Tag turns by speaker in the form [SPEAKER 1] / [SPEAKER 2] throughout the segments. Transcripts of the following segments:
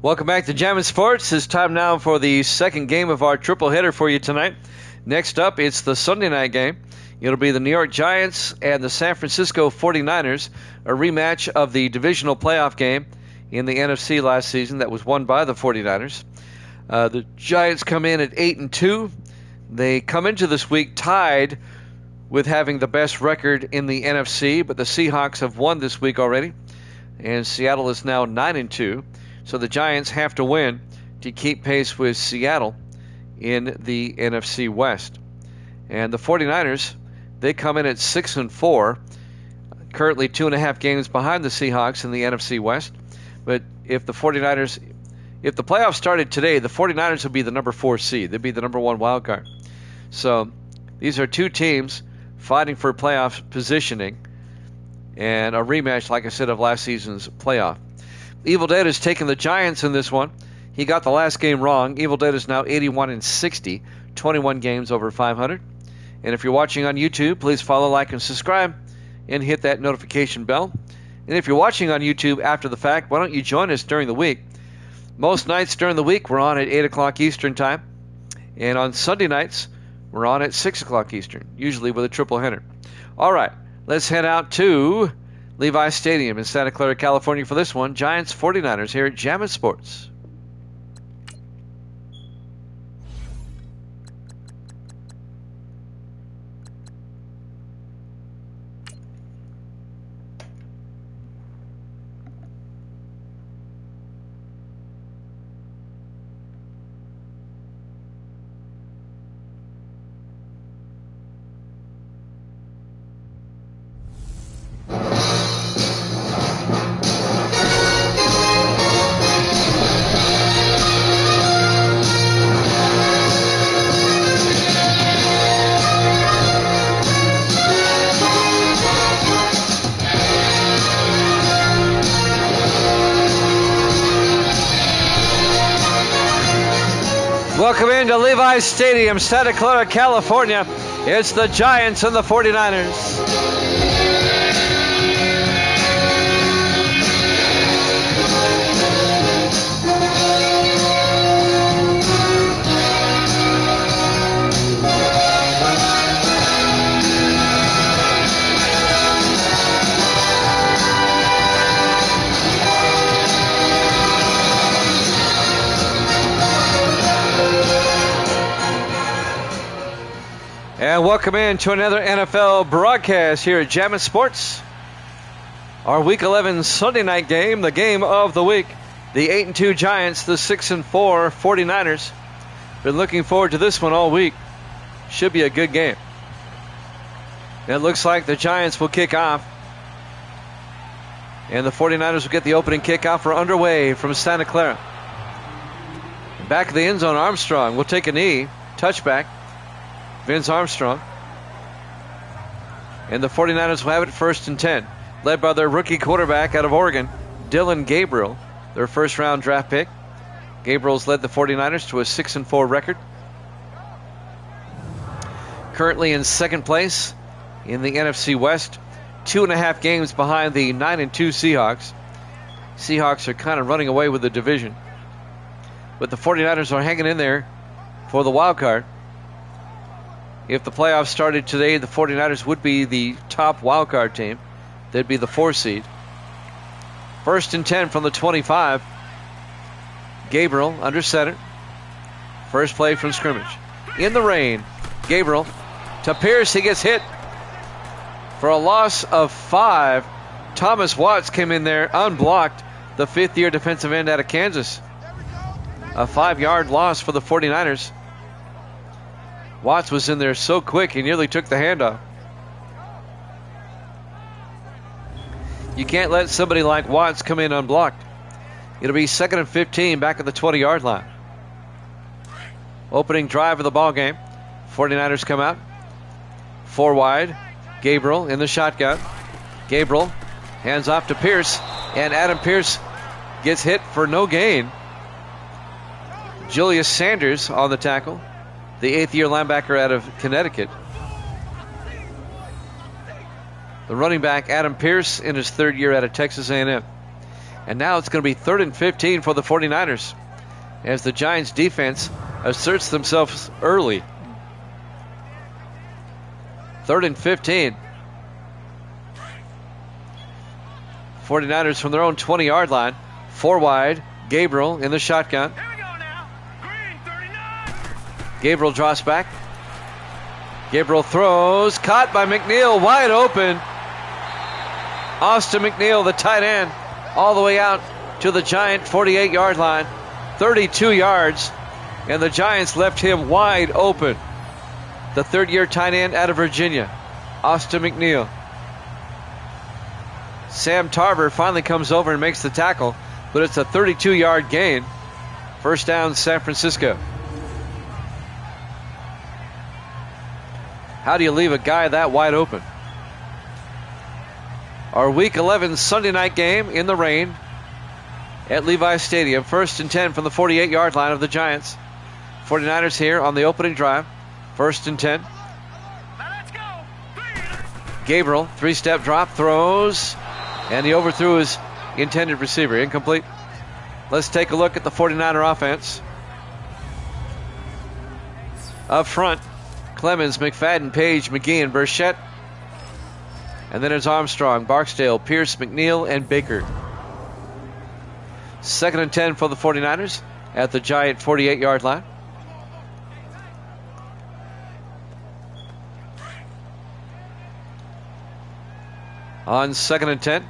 [SPEAKER 1] Welcome back to Jammin' Sports. It's time now for the second game of our triple header for you tonight. Next up, it's the Sunday night game. It'll be the New York Giants and the San Francisco 49ers, a rematch of the divisional playoff game in the NFC last season that was won by the 49ers. The Giants come in at 8-2. They come into this week tied with having the best record in the NFC, but the Seahawks have won this week already, and Seattle is now 9-2. So the Giants have to win to keep pace with Seattle in the NFC West. And the 49ers, they come in at 6-4, currently 2.5 games behind the Seahawks in the NFC West. But if the playoffs started today, the 49ers would be the number 4 seed. They'd be the number 1 wild card. So these are two teams fighting for playoff positioning and a rematch, like I said, of last season's playoff. Evil Dead has taken the Giants in this one. He got the last game wrong. Evil Dead is now 81-60, 21 games over 500. And if you're watching on YouTube, please follow, like, and subscribe, and hit that notification bell. And if you're watching on YouTube after the fact, why don't you join us during the week? Most nights during the week, we're on at 8 o'clock Eastern Time. And on Sunday nights, we're on at 6 o'clock Eastern, usually with a triple header. All right, let's head out to Levi's Stadium in Santa Clara, California for this one. Giants 49ers here at Jammin' Sports. Welcome into Levi's Stadium, Santa Clara, California. It's the Giants and the 49ers. And welcome in to another NFL broadcast here at Jammin' Sports. Our Week 11 Sunday night game, the game of the week. The 8-2 Giants, the 6-4 49ers. Been looking forward to this one all week. Should be a good game. And it looks like the Giants will kick off. And the 49ers will get the opening kickoff. We're underway from Santa Clara. Back of the end zone, Armstrong will take a knee. Touchback. Vince Armstrong. And the 49ers will have it 1st and 10. Led by their rookie quarterback out of Oregon, Dylan Gabriel, their first-round draft pick. Gabriel's led the 49ers to a 6-4 record. Currently in second place in the NFC West. 2.5 games behind the 9-2 Seahawks. Seahawks are kind of running away with the division. But the 49ers are hanging in there for the wild card. If the playoffs started today, the 49ers would be the top wildcard team. They'd be the 4 seed. 1st and 10 from the 25. Gabriel under center. First play from scrimmage. In the rain, Gabriel to Pierce. He gets hit for a loss of 5. Thomas Watts came in there unblocked. The 5th-year defensive end out of Kansas. A 5-yard loss for the 49ers. Watts was in there so quick he nearly took the handoff. You can't let somebody like Watts come in unblocked. It'll be 2nd and 15 back at the 20-yard line. Opening drive of the ball game. 49ers come out. 4 wide. Gabriel in the shotgun. Gabriel hands off to Pierce. And Adam Pierce gets hit for no gain. Julius Sanders on the tackle. The 8th-year linebacker out of Connecticut. The running back, Adam Pierce, in his 3rd year out of Texas A&M. And now it's going to be 3rd and 15 for the 49ers as the Giants defense asserts themselves early. 3rd and 15. 49ers from their own 20-yard line. 4 wide. Gabriel in the shotgun.
[SPEAKER 2] Here we go now. Green 39.
[SPEAKER 1] Gabriel drops back. Gabriel throws. Caught by McNeil. Wide open. Austin McNeil, the tight end, all the way out to the Giant 48-yard line. 32 yards. And the Giants left him wide open. The third-year tight end out of Virginia, Austin McNeil. Sam Tarver finally comes over and makes the tackle, but it's a 32-yard gain. First down, San Francisco. How do you leave a guy that wide open? Our Week 11 Sunday night game in the rain at Levi Stadium. 1st and 10 from the 48-yard line of the Giants. 49ers here on the opening drive. 1st and 10.
[SPEAKER 2] Now let's go.
[SPEAKER 1] Gabriel, 3-step drop, throws, and he overthrew his intended receiver. Incomplete. Let's take a look at the 49er offense. Up front, Clemens, McFadden, Page, McGee, and Burchett. And then it's Armstrong, Barksdale, Pierce, McNeil, and Baker. 2nd and 10 for the 49ers at the Giant 48-yard line. On 2nd and 10,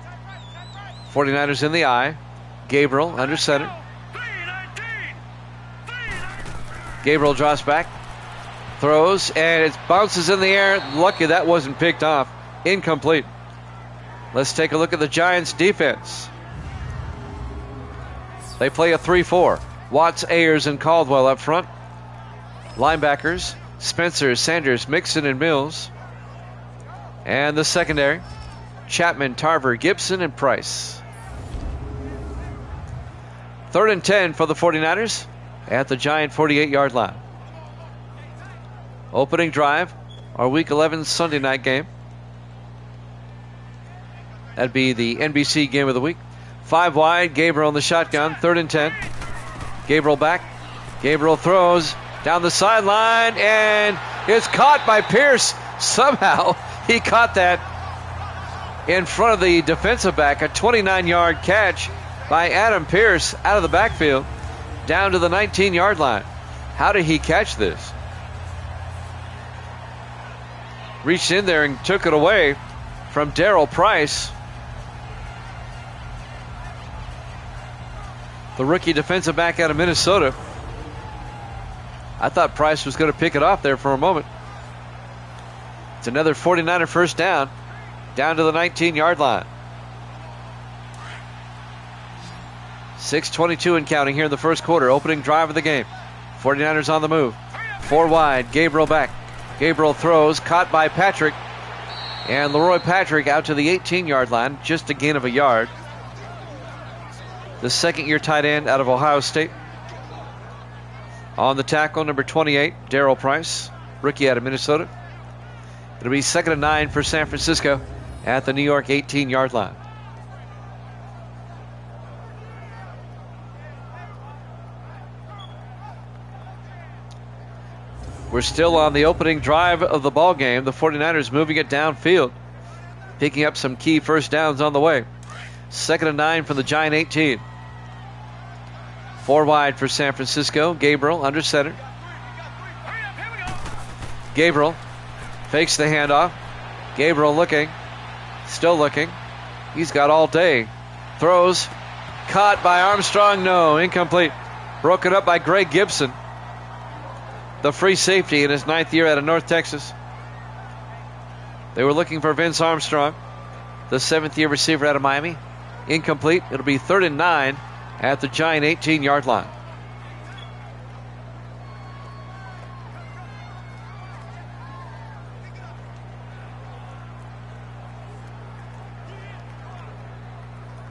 [SPEAKER 1] 49ers in the eye. Gabriel under center. Gabriel drops back, throws, and it bounces in the air. Lucky that wasn't picked off. Incomplete. Let's take a look at the Giants' defense. They play a 3-4. Watts, Ayers, and Caldwell up front. Linebackers, Spencer, Sanders, Mixon, and Mills. And the secondary, Chapman, Tarver, Gibson, and Price. 3rd and 10 for the 49ers at the Giant 48-yard line. Opening drive, our Week 11 Sunday night game. That'd be the NBC game of the week. 5 wide, Gabriel in the shotgun, 3rd and 10. Gabriel back. Gabriel throws down the sideline, and it's caught by Pierce. Somehow he caught that in front of the defensive back. A 29-yard catch by Adam Pierce out of the backfield down to the 19-yard line. How did he catch this? Reached in there and took it away from Darrell Price, the rookie defensive back out of Minnesota. I thought Price was going to pick it off there for a moment. It's another 49er first down to the 19-yard line. 6:22 and counting here in the first quarter. Opening drive of the game. 49ers on the move. 4 wide. Gabriel back. Gabriel throws. Caught by Patrick. And Leroy Patrick out to the 18-yard line. Just a gain of a yard. The second-year tight end out of Ohio State. On the tackle, number 28, Darrell Price, rookie out of Minnesota. It'll be 2nd and 9 for San Francisco at the New York 18-yard line. We're still on the opening drive of the ball game. The 49ers moving it downfield, picking up some key first downs on the way. 2nd and 9 from the Giant 18. 4 wide for San Francisco. Gabriel under center. Gabriel fakes the handoff. Gabriel looking. Still looking. He's got all day. Throws. Caught by Armstrong. No. Incomplete. Broken up by Greg Gibson, the free safety in his 9th year out of North Texas. They were looking for Vince Armstrong, the 7th-year receiver out of Miami. Incomplete. It'll be 3rd and 9 at the Giant 18-yard line.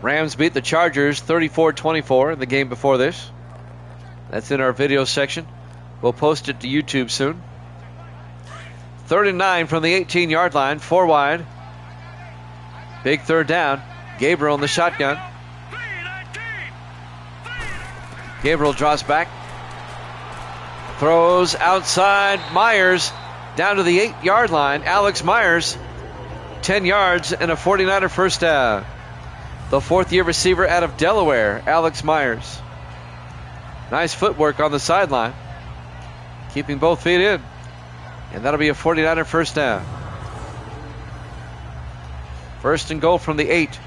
[SPEAKER 1] Rams beat the Chargers 34-24 in the game before this. That's in our video section. We'll post it to YouTube soon. 3rd and 9 from the 18-yard line. 4 wide. Big third down. Gabriel in the shotgun. Gabriel draws back. Throws outside. Myers down to the 8-yard line. Alex Myers, 10 yards and a 49er first down. The 4th-year receiver out of Delaware, Alex Myers. Nice footwork on the sideline, keeping both feet in. And that'll be a 49er first down. First and goal from the 8.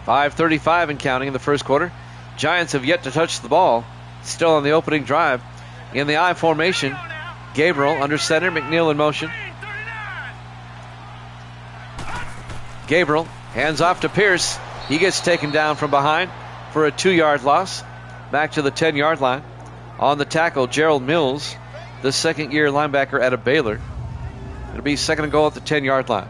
[SPEAKER 1] .5:35 and counting in the first quarter. Giants have yet to touch the ball. Still on the opening drive. In the I formation, Gabriel under center, McNeil in motion. Gabriel hands off to Pierce. He gets taken down from behind for a 2-yard loss. Back to the 10-yard line. On the tackle, Gerald Mills, the 2nd-year linebacker out of Baylor. It'll be second and goal at the 10-yard line.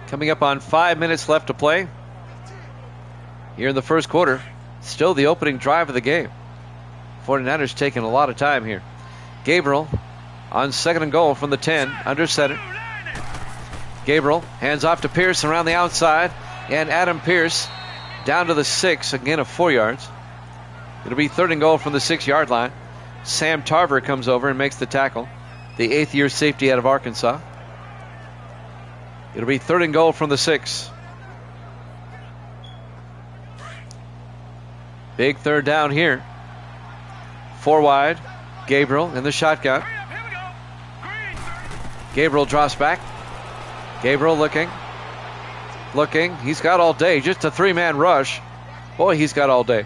[SPEAKER 1] Coming up on 5 minutes left to play here in the first quarter. Still the opening drive of the game. 49ers taking a lot of time here. Gabriel on second and goal from the 10, under center. Gabriel hands off to Pierce around the outside, and Adam Pierce down to the 6, again of 4 yards. It'll be third and goal from the 6-yard line. Sam Tarver comes over and makes the tackle, the 8th-year safety out of Arkansas. It'll be third and goal from the 6. Big third down here. 4 wide. Gabriel in the shotgun. Gabriel drops back. Gabriel looking. He's got all day. Just a 3-man rush. Boy, he's got all day.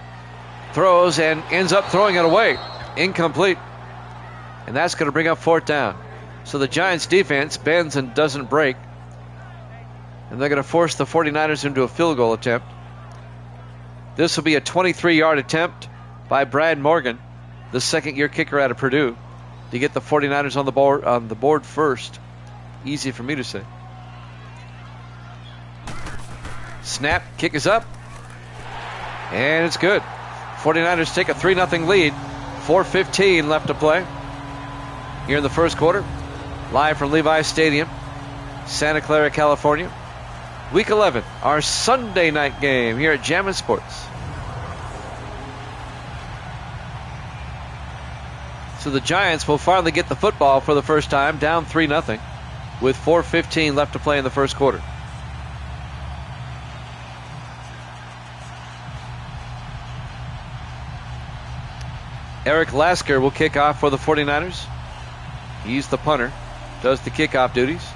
[SPEAKER 1] Throws and ends up throwing it away. Incomplete. And that's going to bring up 4th down. So the Giants defense bends and doesn't break. And they're going to force the 49ers into a field goal attempt. This will be a 23-yard attempt by Brad Morgan, the 2nd-year kicker out of Purdue, to get the 49ers on the board first. Easy for me to say. Snap, kick is up, and it's good. 49ers take a 3-0 lead. 4:15 left to play here in the first quarter. Live from Levi's Stadium, Santa Clara, California. Week 11, our Sunday night game here at Jammin' Sports. So the Giants will finally get the football for the first time, down 3-0, with 4:15 left to play in the first quarter. Eric Lasker will kick off for the 49ers. He's the punter, does the kickoff duties.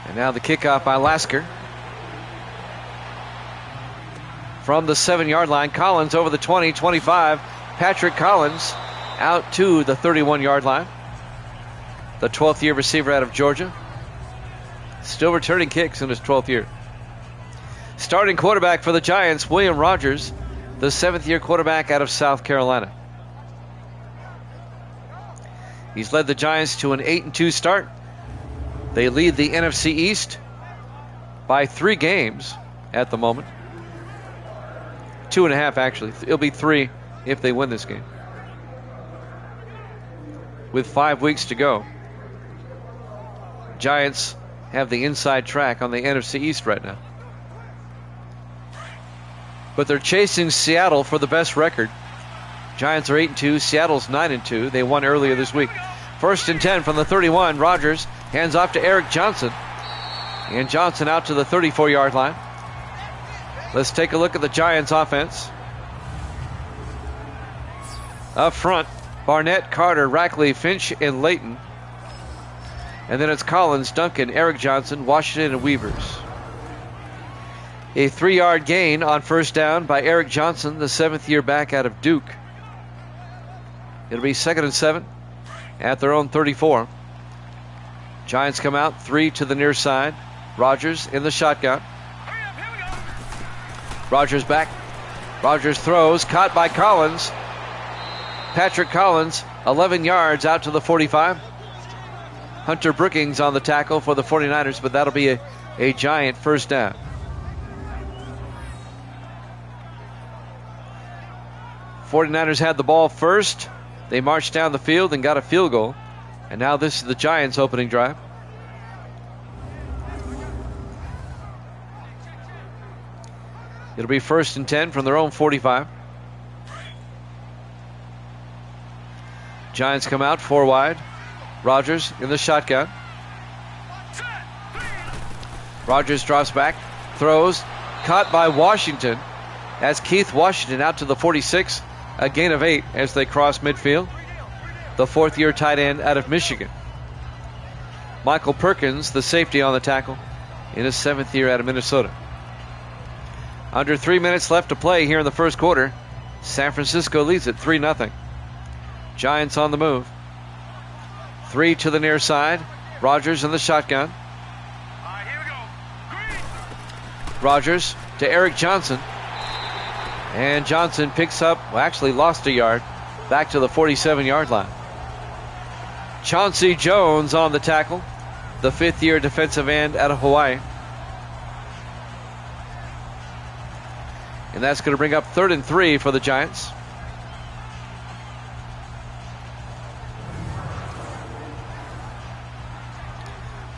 [SPEAKER 1] And now the kickoff by Lasker. From the 7-yard line, Collins over the 20, 25. Patrick Collins out to the 31-yard line. The 12th-year receiver out of Georgia. Still returning kicks in his 12th year. Starting quarterback for the Giants, William Rogers, the 7th-year quarterback out of South Carolina. He's led the Giants to an 8-2 start. They lead the NFC East by 3 games at the moment. 2.5 actually. It'll be 3 if they win this game. With 5 weeks to go. Giants have the inside track on the NFC East right now. But they're chasing Seattle for the best record. Giants are 8-2. Seattle's 9-2. They won earlier this week. First and 10 from the 31. Rogers hands off to Eric Johnson. And Johnson out to the 34-yard line. Let's take a look at the Giants offense. Up front, Barnett, Carter, Rackley, Finch, and Layton. And then it's Collins, Duncan, Eric Johnson, Washington, and Weavers. A 3-yard gain on first down by Eric Johnson, the 7th-year back out of Duke. It'll be 2nd and 7 at their own 34. Giants come out 3 to the near side. Rogers in the shotgun. Rogers back. Rogers throws, caught by Collins. Patrick Collins, 11 yards out to the 45. Hunter Brookings on the tackle for the 49ers, but that'll be a Giant first down. 49ers had the ball first. They marched down the field and got a field goal. And now this is the Giants' opening drive. It'll be 1st and 10 from their own 45. Giants come out 4 wide. Rodgers in the shotgun. Rodgers drops back, throws, caught by Washington. That's Keith Washington out to the 46, a gain of 8 as they cross midfield. The 4th-year tight end out of Michigan. Michael Perkins, the safety on the tackle, in his 7th year out of Minnesota. Under 3 minutes left to play here in the first quarter. San Francisco leads it 3-0. Giants on the move. 3 to the near side. Rodgers in the shotgun.
[SPEAKER 2] Here we go.
[SPEAKER 1] Rodgers to Eric Johnson. And Johnson picks up, well, actually lost a yard, back to the 47-yard line. Chauncey Jones on the tackle, the 5th-year defensive end out of Hawaii. And that's going to bring up 3rd and 3 for the Giants.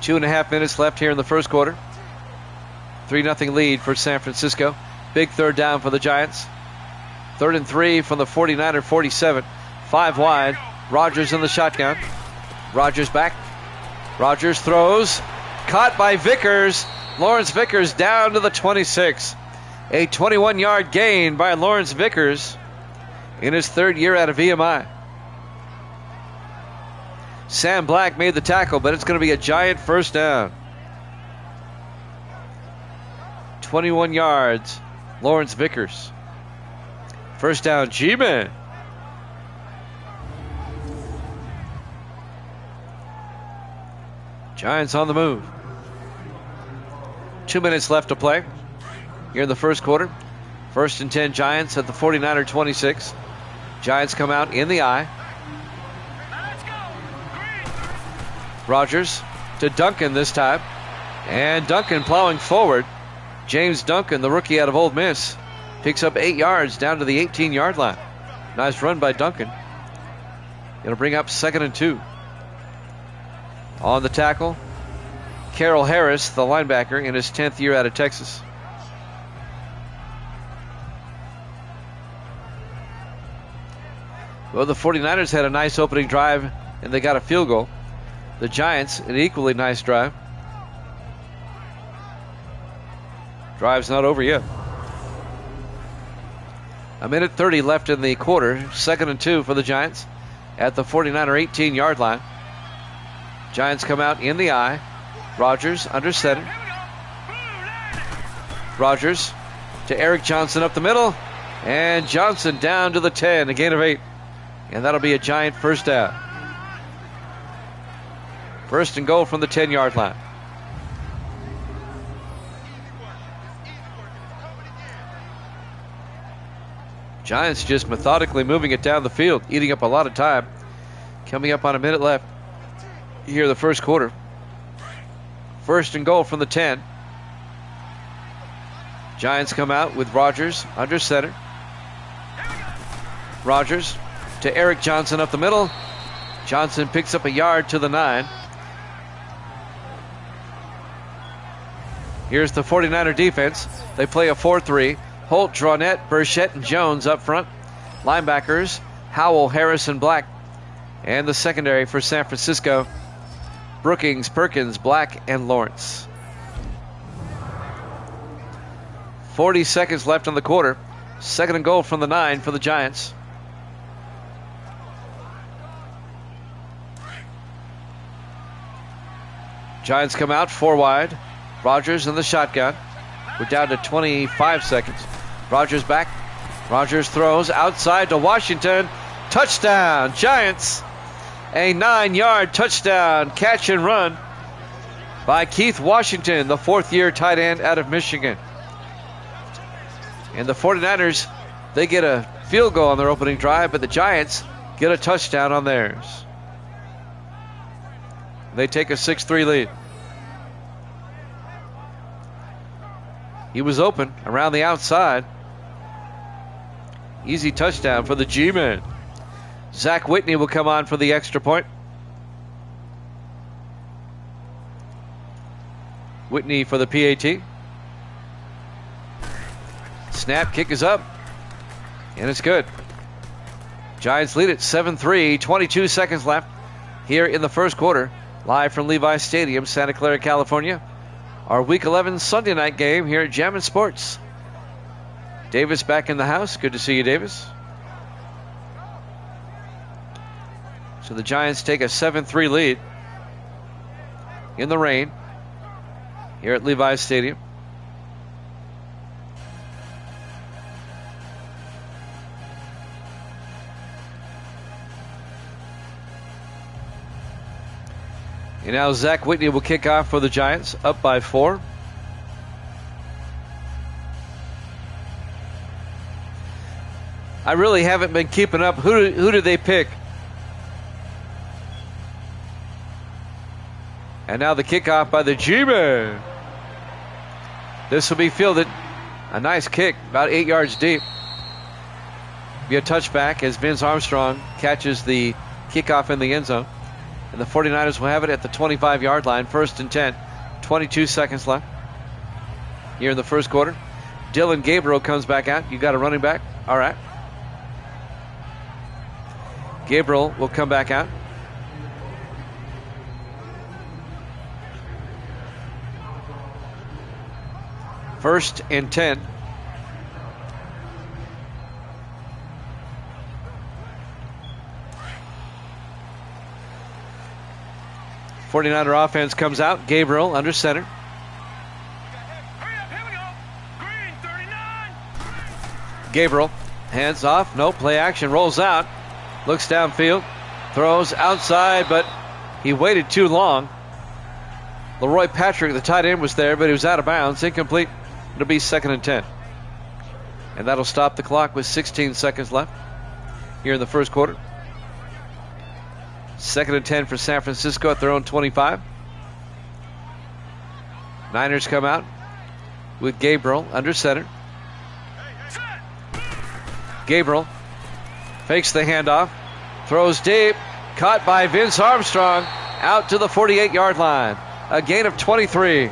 [SPEAKER 1] Two and a half minutes left here in the first quarter. 3-0 lead for San Francisco. Big 3rd down for the Giants. 3rd and 3 from the 49er 47. 5 wide. Rodgers in the shotgun. Rodgers back. Rodgers throws. Caught by Vickers. Lawrence Vickers down to the 26. A 21-yard gain by Lawrence Vickers in his 3rd year out of VMI. Sam Black made the tackle, but it's going to be a Giant first down. 21 yards, Lawrence Vickers. First down, G-Man. Giants on the move. 2 minutes left to play here in the first quarter. 1st and 10 Giants at the 49er 26. Giants come out in the eye. Rodgers to Duncan this time. And Duncan plowing forward. James Duncan, the rookie out of Ole Miss, picks up 8 yards down to the 18-yard line. Nice run by Duncan. It'll bring up 2nd and 2. On the tackle, Carroll Harris, the linebacker, in his 10th year out of Texas. Well, the 49ers had a nice opening drive, and they got a field goal. The Giants, an equally nice drive. Drive's not over yet. 1:30 left in the quarter. 2nd and 2 for the Giants at the 49er 18-yard line. Giants come out in the eye. Rodgers under center. Rodgers to Eric Johnson up the middle. And Johnson down to the 10, a gain of 8. And that'll be a Giant first down. 1st and goal from the 10-yard line. Giants just methodically moving it down the field, eating up a lot of time. Coming up on 1 minute left here in the first quarter. 1st and goal from the 10. Giants come out with Rodgers under center. Rodgers to Eric Johnson up the middle. Johnson picks up a yard to the 9. Here's the 49er defense. They play a 4-3. Holt, Dronette, Burchett, and Jones up front. Linebackers, Howell, Harris, and Black. And the secondary for San Francisco, Brookings, Perkins, Black, and Lawrence. 40 seconds left in the quarter. 2nd and goal from the 9 for the Giants. Giants come out 4 wide. Rodgers in the shotgun. We're down to 25 seconds. Rodgers back. Rodgers throws outside to Washington. Touchdown, Giants. A 9-yard touchdown catch and run by Keith Washington, the 4th-year tight end out of Michigan. And the 49ers, they get a field goal on their opening drive, but the Giants get a touchdown on theirs. They take a 6-3 lead. He was open around the outside. Easy touchdown for the G-Man. Zach Whitney will come on for the extra point. Whitney for the PAT. Snap, kick is up. And it's good. Giants lead it 7-3, 22 seconds left here in the first quarter. Live from Levi's Stadium, Santa Clara, California. Our Week 11 Sunday night game here at Jammin' Sports. Davis back in the house. Good to see you, Davis. So the Giants take a 7-3 lead in the rain here at Levi's Stadium. And now Zach Whitney will kick off for the Giants, up by 4. I really haven't been keeping up. Who did they pick? And now the kickoff by the G-Man. This will be fielded. A nice kick, about 8 yards deep. Be a touchback as Vince Armstrong catches the kickoff in the end zone. And the 49ers will have it at the 25-yard line. 1st and 10. 22 seconds left here in the first quarter. Dylan Gabriel comes back out. You got a running back? All right. Gabriel will come back out. First and 10. '49er offense comes out. Gabriel under center.
[SPEAKER 2] Hurry up, here we go. Green, 39.
[SPEAKER 1] Gabriel hands off. No, play action. Rolls out. Looks downfield. Throws outside, but he waited too long. Leroy Patrick, the tight end, was there, but he was out of bounds. Incomplete. It'll be 2nd and 10. And that'll stop the clock with 16 seconds left here in the first quarter. 2nd and 10 for San Francisco at their own 25. Niners come out with Gabriel under center. Gabriel fakes the handoff, throws deep, caught by Vince Armstrong out to the 48-yard line. A gain of 23.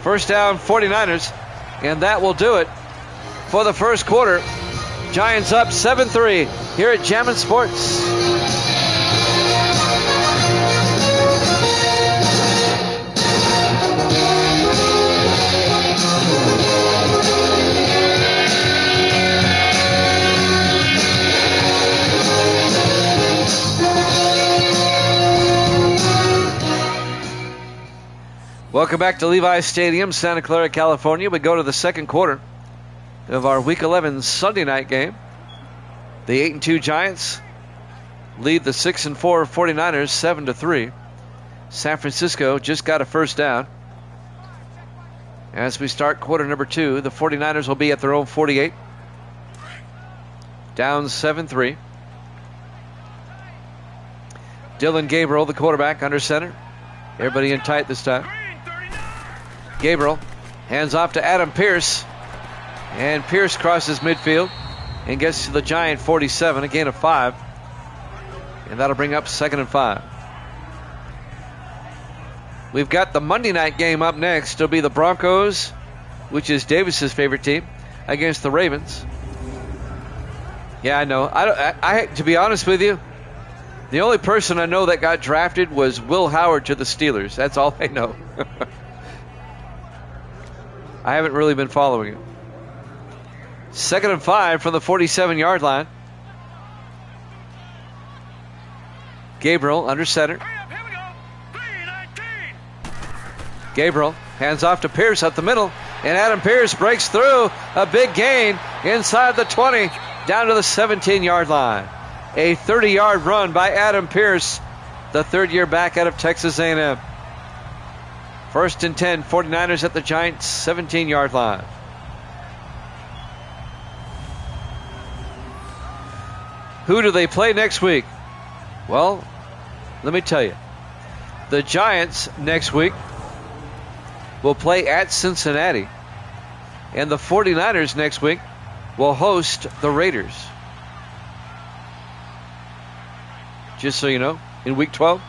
[SPEAKER 1] First down, 49ers, and that will do it for the first quarter. Giants up 7-3 here at Jammin' Sports. Welcome back to Levi's Stadium, Santa Clara, California. We go to the second quarter of our Week 11 Sunday night game. The 8-2 Giants lead the 6-4 49ers 7-3. San Francisco just got a first down. As we start quarter number 2, the 49ers will be at their own 48. Down 7-3. Dylan Gabriel, the quarterback, under center. Everybody in tight this time. Gabriel hands off to Adam Pierce. And Pierce crosses midfield and gets to the Giant 47, a gain of 5. And that'll bring up 2nd and 5. We've got the Monday night game up next. It'll be the Broncos, which is Davis's favorite team, against the Ravens. Yeah, I know. I to be honest with you, the only person I know that got drafted was Will Howard to the Steelers. That's all I know. I haven't really been following it. 2nd and 5 from the 47-yard line. Gabriel under center. Gabriel hands off to Pierce up the middle. And Adam Pierce breaks through. A big gain inside the 20 down to the 17-yard line. A 30-yard run by Adam Pierce, the third-year back out of Texas A&M. 1st and 10, 49ers at the Giants' 17-yard line. Who do they play next week? Well, let me tell you. The Giants next week will play at Cincinnati. And the 49ers next week will host the Raiders. Just so you know, in week 12.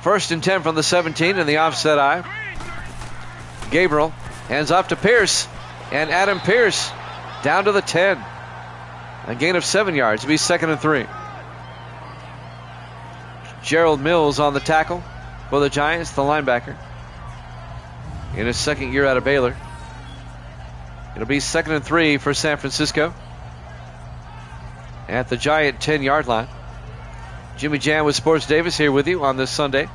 [SPEAKER 1] 1st and 10 from the 17 in the offset eye. Gabriel hands off to Pierce. And Adam Pierce down to the 10. A gain of 7 yards. It'll be 2nd and 3. Gerald Mills on the tackle for the Giants, the linebacker. In his 2nd year out of Baylor. It'll be 2nd and 3 for San Francisco. At the Giant 10-yard line. Jimmy Jan with Sports Davis here with you on this Sunday.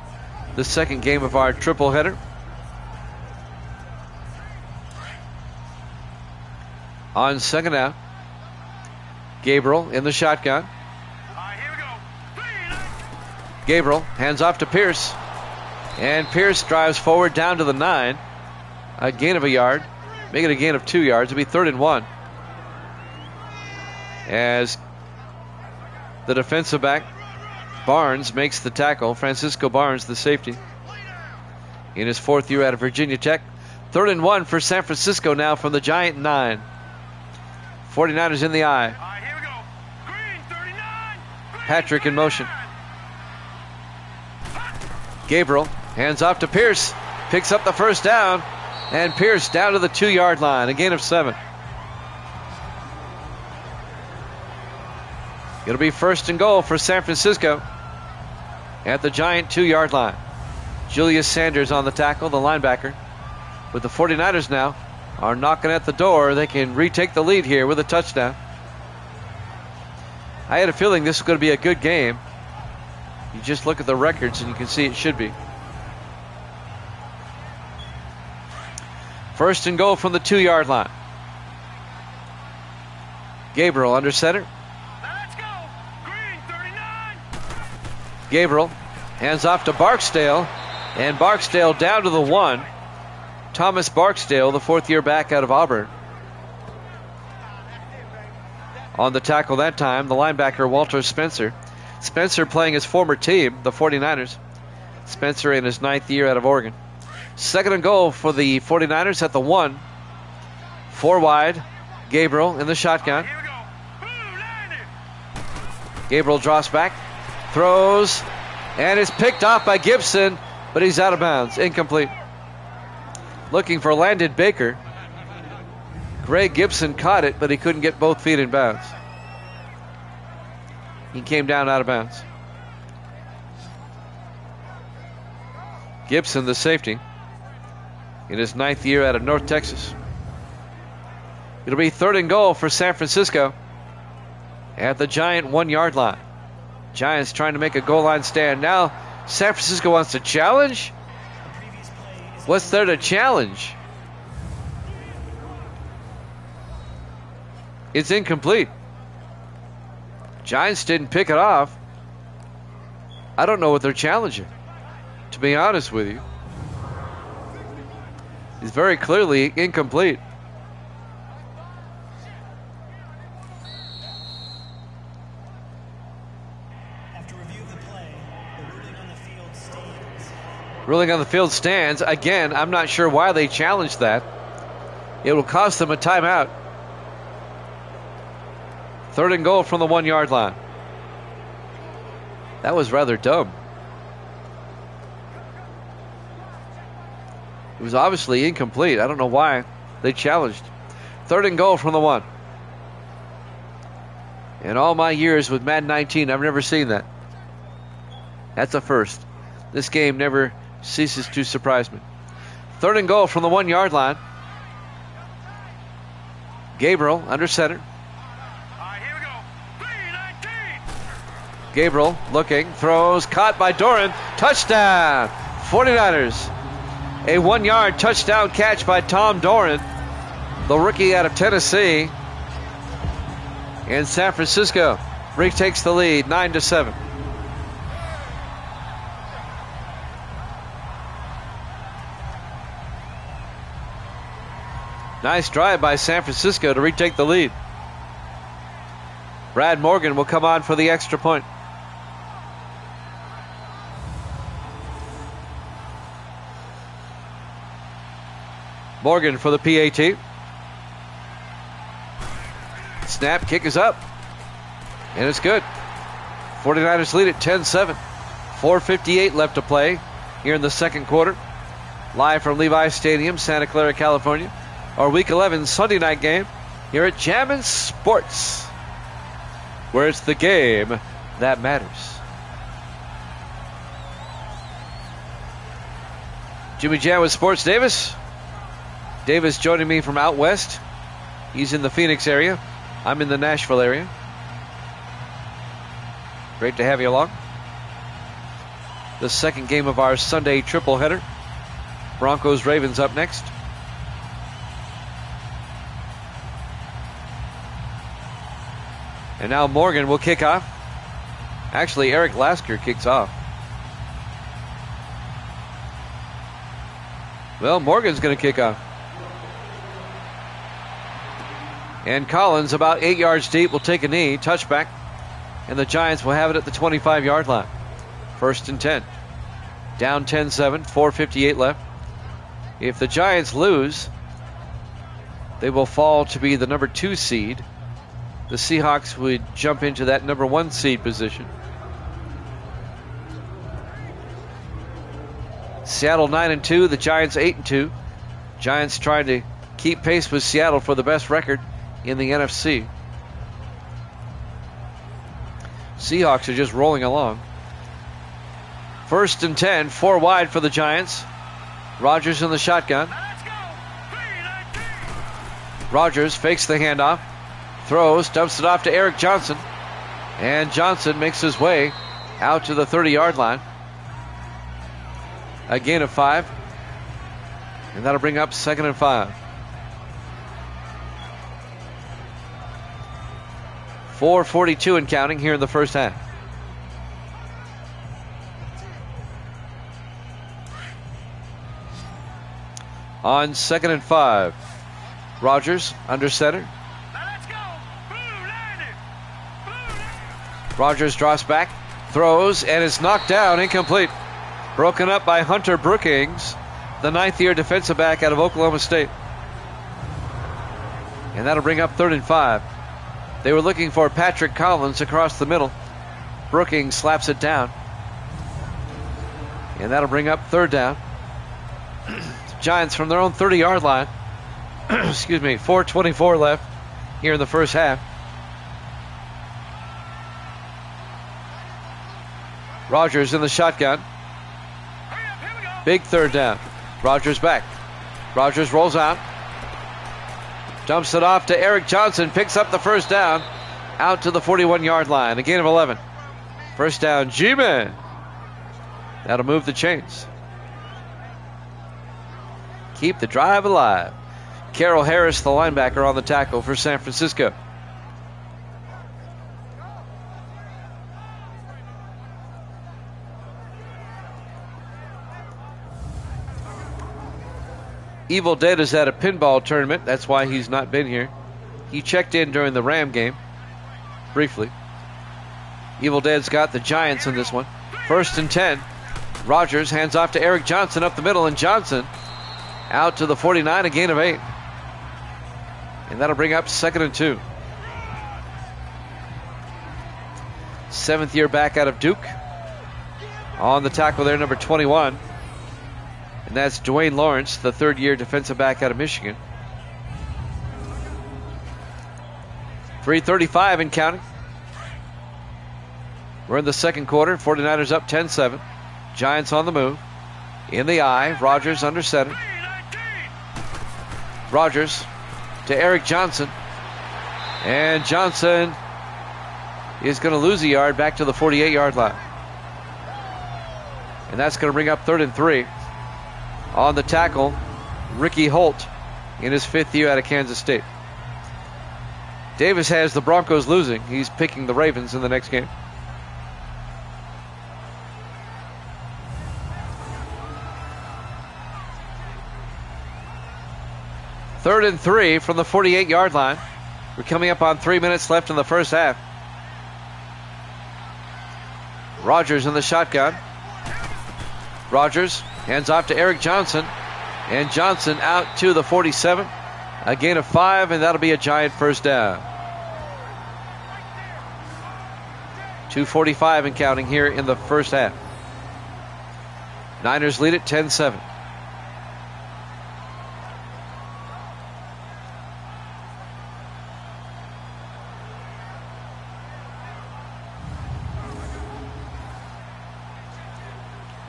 [SPEAKER 1] The 2nd game of our triple header. On 2nd down, Gabriel in the shotgun. Gabriel hands off to Pierce. And Pierce drives forward down to the 9. A gain of a yard. Make it a gain of 2 yards. It'll be 3rd and 1. As the defensive back, Barnes, makes the tackle. Francisco Barnes, the safety. In his 4th year out of Virginia Tech. 3rd and 1 for San Francisco now from the Giant 9. 49ers in the eye.
[SPEAKER 2] Here we go. Green 39.
[SPEAKER 1] Patrick in motion. Gabriel hands off to Pierce. Picks up the 1st down. And Pierce down to the 2-yard line. A gain of 7. It'll be 1st and goal for San Francisco at the Giant 2-yard line. Julius Sanders on the tackle, the linebacker. With the 49ers now are knocking at the door. They can retake the lead here with a touchdown. I had a feeling this was going to be a good game. You just look at the records and you can see it should be. 1st and goal from the 2-yard line. Gabriel under center.
[SPEAKER 2] Let's go. Green 39.
[SPEAKER 1] Gabriel hands off to Barksdale. And Barksdale down to the 1. Thomas Barksdale, the 4th year back out of Auburn. On the tackle that time, the linebacker Walter Spencer. Spencer playing his former team, the 49ers. Spencer in his 9th year out of Oregon. 2nd and goal for the 49ers at the 1. 4 wide. Gabriel in the shotgun.
[SPEAKER 2] Here we go. Blue landed.
[SPEAKER 1] Gabriel drops back, throws, and is picked off by Gibson, but he's out of bounds. Incomplete. Looking for Landon Baker. Greg Gibson caught it, but he couldn't get both feet in bounds. He came down out of bounds. Gibson, the safety, in his 9th year out of North Texas. It'll be 3rd and goal for San Francisco at the Giant 1-yard line. Giants trying to make a goal line stand. Now San Francisco wants to challenge. What's there to challenge? It's incomplete. Giants didn't pick it off. I don't know what they're challenging, to be honest with you. It's very clearly incomplete.
[SPEAKER 3] After review of the play, the ruling on the field stands.
[SPEAKER 1] Ruling on the field stands. Again, I'm not sure why they challenged that. It will cost them a timeout. 3rd and goal from the 1-yard line. That was rather dumb. It was obviously incomplete. I don't know why they challenged. 3rd and goal from the 1. In all my years with Madden 19, I've never seen that. That's a first. This game never ceases to surprise me. 3rd and goal from the 1-yard line. Gabriel under center.
[SPEAKER 2] Here we go. Green 19.
[SPEAKER 1] Gabriel looking, throws, caught by Doran. Touchdown! 49ers. A 1-yard touchdown catch by Tom Doran, the rookie out of Tennessee. And San Francisco retakes the lead 9-7. Nice drive by San Francisco to retake the lead. Brad Morgan will come on for the extra point. Morgan for the PAT. Snap, kick is up. And it's good. 49ers lead at 10-7. 4:58 left to play here in the second quarter. Live from Levi Stadium, Santa Clara, California. Our Week 11 Sunday night game here at Jammin' Sports, where it's the game that matters. Jimmy Jam with Sports Davis. Davis joining me from out west. He's in the Phoenix area. I'm in the Nashville area. Great to have you along. The second game of our Sunday triple header. Broncos-Ravens up next. And now Morgan will kick off. Actually, Eric Lasker kicks off. Well, Morgan's going to kick off. And Collins, about 8 yards deep, will take a knee, touchback. And the Giants will have it at the 25-yard line. 1st and 10. Down 10-7, 4:58 left. If the Giants lose, they will fall to be the number 2 seed. The Seahawks would jump into that number 1 seed position. Seattle 9-2, the Giants 8-2. Giants trying to keep pace with Seattle for the best record in the NFC. Seahawks are just rolling along. 1st and 10, 4 wide for the Giants. Rodgers in the shotgun. Rodgers fakes the handoff, throws, dumps it off to Eric Johnson. And Johnson makes his way out to the 30-yard line. A gain of 5. And that'll bring up 2nd and 5. 4:42 and counting here in the first half. On 2nd and 5. Rodgers under center. Rodgers drops back, throws, and is knocked down, incomplete. Broken up by Hunter Brookings, the 9th-year defensive back out of Oklahoma State. And that'll bring up 3rd and 5. They were looking for Patrick Collins across the middle. Brookings slaps it down. And that'll bring up 3rd down. Giants from their own 30-yard line. 4:24 left here in the first half. Rodgers in the shotgun. Big 3rd down. Rodgers back. Rodgers rolls out. Dumps it off to Eric Johnson. Picks up the 1st down. Out to the 41-yard line. A gain of 11. 1st down, G-Man. That'll move the chains. Keep the drive alive. Carroll Harris, the linebacker, on the tackle for San Francisco. Evil Dead is at a pinball tournament. That's why he's not been here. He checked in during the Ram game, briefly. Evil Dead's got the Giants in this one. 1st and 10. Rodgers hands off to Eric Johnson up the middle, and Johnson out to the 49, a gain of 8. And that'll bring up 2nd and 2. 7th-year back out of Duke. On the tackle there, number 21. And that's Dwayne Lawrence, the 3rd-year defensive back out of Michigan. 3:35 and counting. We're in the second quarter. 49ers up 10-7. Giants on the move. In the eye. Rodgers under center. Rodgers to Eric Johnson. And Johnson is going to lose a yard back to the 48-yard line. And that's going to bring up 3rd and 3. On the tackle, Ricky Holt in his 5th year out of Kansas State. Davis has the Broncos losing. He's picking the Ravens in the next game. Third and 3 from the 48-yard line. We're coming up on 3 minutes left in the first half. Rodgers in the shotgun. Rodgers hands off to Eric Johnson. And Johnson out to the 47. A gain of 5, and that'll be a Giant 1st down. 2:45 and counting here in the first half. Niners lead it 10-7.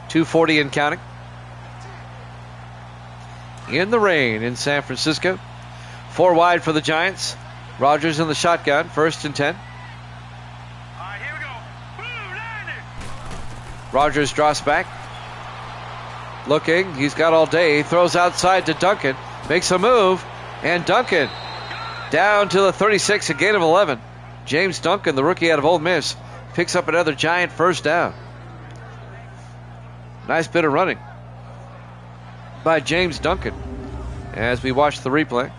[SPEAKER 1] .240 and counting. In the rain in San Francisco. 4 wide for the Giants. Rodgers in the shotgun, 1st and 10.
[SPEAKER 2] All right, here we go. Boom, landed.
[SPEAKER 1] Rodgers drops back. Looking, he's got all day. He throws outside to Duncan. Makes a move. And Duncan down to the 36, a gain of 11. James Duncan, the rookie out of Ole Miss, picks up another Giant first down. Nice bit of running by James Duncan as we watch the replay.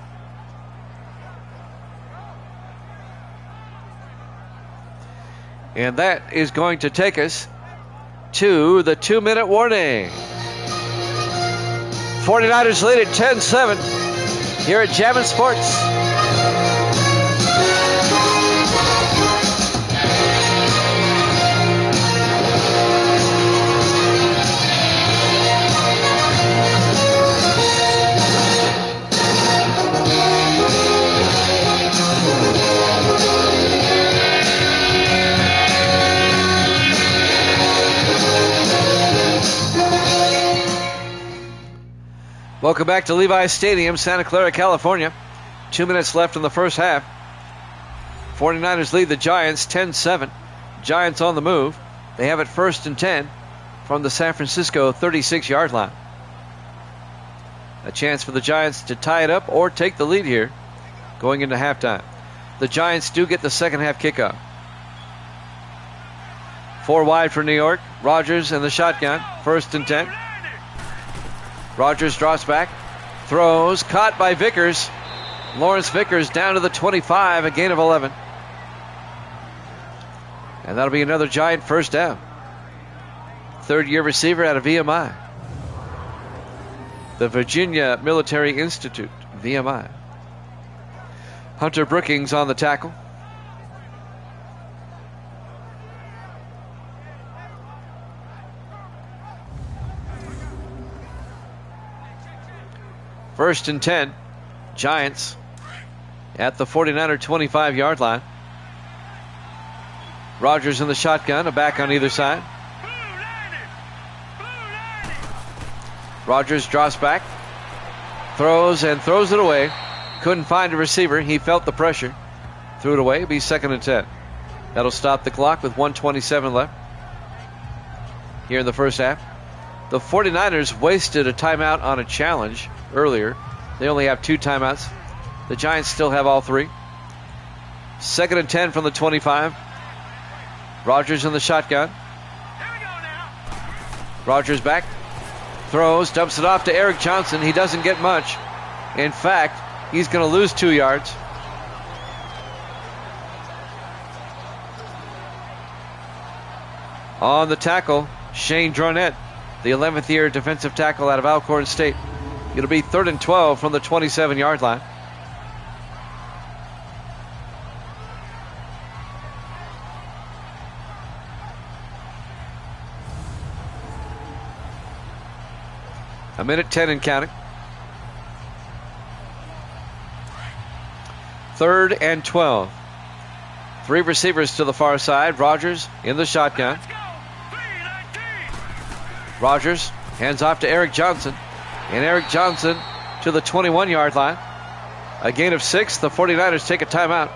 [SPEAKER 1] And that is going to take us to the 2-minute warning. 49ers lead at 10-7 here at Jammin' Sports. Welcome back to Levi's Stadium, Santa Clara, California. 2 minutes left in the first half. 49ers lead the Giants 10-7. Giants on the move. They have it 1st and 10 from the San Francisco 36-yard line. A chance for the Giants to tie it up or take the lead here going into halftime. The Giants do get the second half kickoff. 4 wide for New York. Rodgers in the shotgun, 1st and 10. Rodgers drops back, throws, caught by Vickers. Lawrence Vickers down to the 25, a gain of 11. And that'll be another Giant first down. 3rd-year receiver out of VMI. The Virginia Military Institute, VMI. Hunter Brookings on the tackle. First and 10, Giants at the 49er 25-yard line. Rodgers in the shotgun, a back on either side. Rodgers drops back, throws it away. Couldn't find a receiver. He felt the pressure. Threw it away. It'll be 2nd and 10. That'll stop the clock with 1:27 left here in the first half. The 49ers wasted a timeout on a challenge earlier. They only have 2 timeouts. The Giants still have all 3. 2nd and 10 from the 25. Rodgers in the shotgun. Rodgers back. Throws, dumps it off to Eric Johnson. He doesn't get much. In fact, he's going to lose 2 yards. On the tackle, Shane Dronette, the 11th year defensive tackle out of Alcorn State. It'll be 3rd and 12 from the 27-yard line. A minute 10 and counting. 3rd and 12. 3 receivers to the far side. Rodgers in the shotgun. Rodgers hands off to Eric Johnson. And Eric Johnson to the 21-yard line. A gain of 6. The 49ers take a timeout.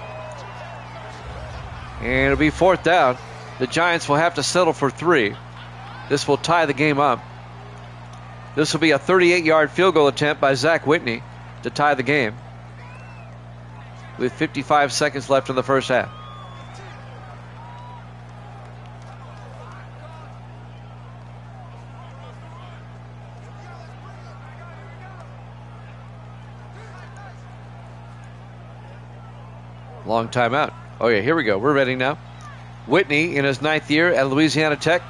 [SPEAKER 1] And it'll be 4th down. The Giants will have to settle for 3. This will tie the game up. This will be a 38-yard field goal attempt by Zach Whitney to tie the game with 55 seconds left in the first half. Long timeout. Oh, yeah, here we go. We're ready now. Whitney in his 9th year at Louisiana Tech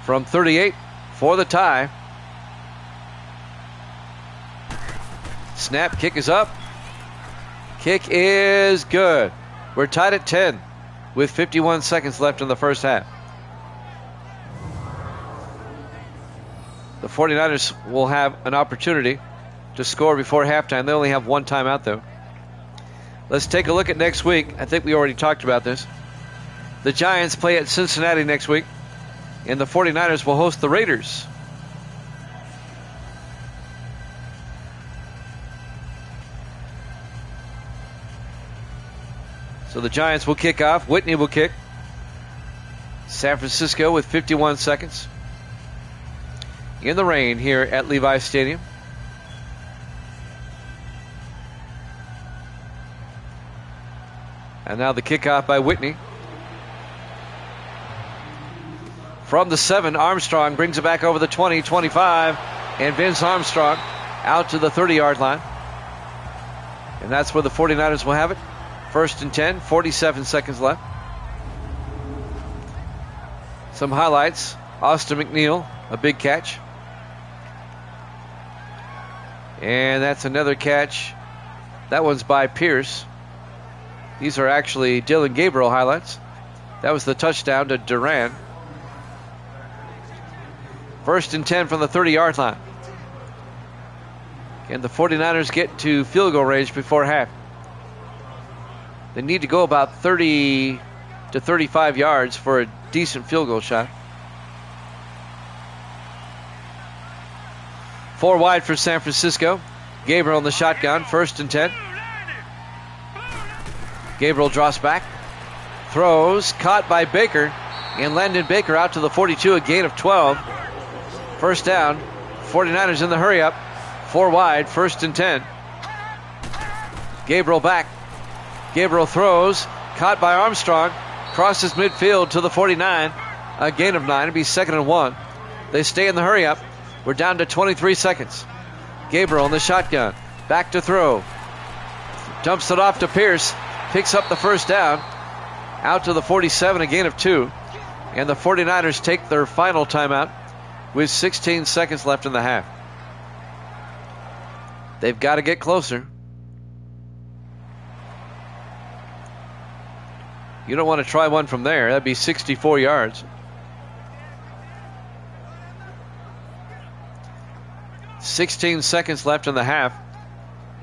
[SPEAKER 1] from 38 for the tie. Snap, kick is up. Kick is good. We're tied at 10. with 51 seconds left in the first half. The 49ers will have an opportunity to score before halftime. They only have one timeout, though. Let's take a look at next week. I think we already talked about this. The Giants play at Cincinnati next week, and the 49ers will host the Raiders. So the Giants will kick off. Whitney will kick. San Francisco with 51 seconds. In the rain here at Levi Stadium. And now the kickoff by Whitney. From the 7, Armstrong brings it back over the 20, 25. And Vince Armstrong out to the 30-yard line. And that's where the 49ers will have it. First and 10, 47 seconds left. Some highlights. Austin McNeil, a big catch. And that's another catch. That one's by Pierce. These are actually Dylan Gabriel highlights. That was the touchdown to Duran. First and 10 from the 30-yard line. Can the 49ers get to field goal range before half? They need to go about 30 to 35 yards for a decent field goal shot. 4 wide for San Francisco. Gabriel in the shotgun. First and 10. Gabriel draws back. Throws. Caught by Baker. And Landon Baker out to the 42. A gain of 12. First down. 49ers in the hurry up. 4 wide. First and 10. Gabriel back. Gabriel throws. Caught by Armstrong. Crosses midfield to the 49. A gain of 9. It'll be 2nd and 1. They stay in the hurry up. We're down to 23 seconds. Gabriel in the shotgun. Back to throw. Dumps it off to Pierce. Picks up the first down. Out to the 47. A gain of 2. And the 49ers take their final timeout with 16 seconds left in the half. They've got to get closer. You don't want to try one from there. That'd be 64 yards. 16 seconds left in the half.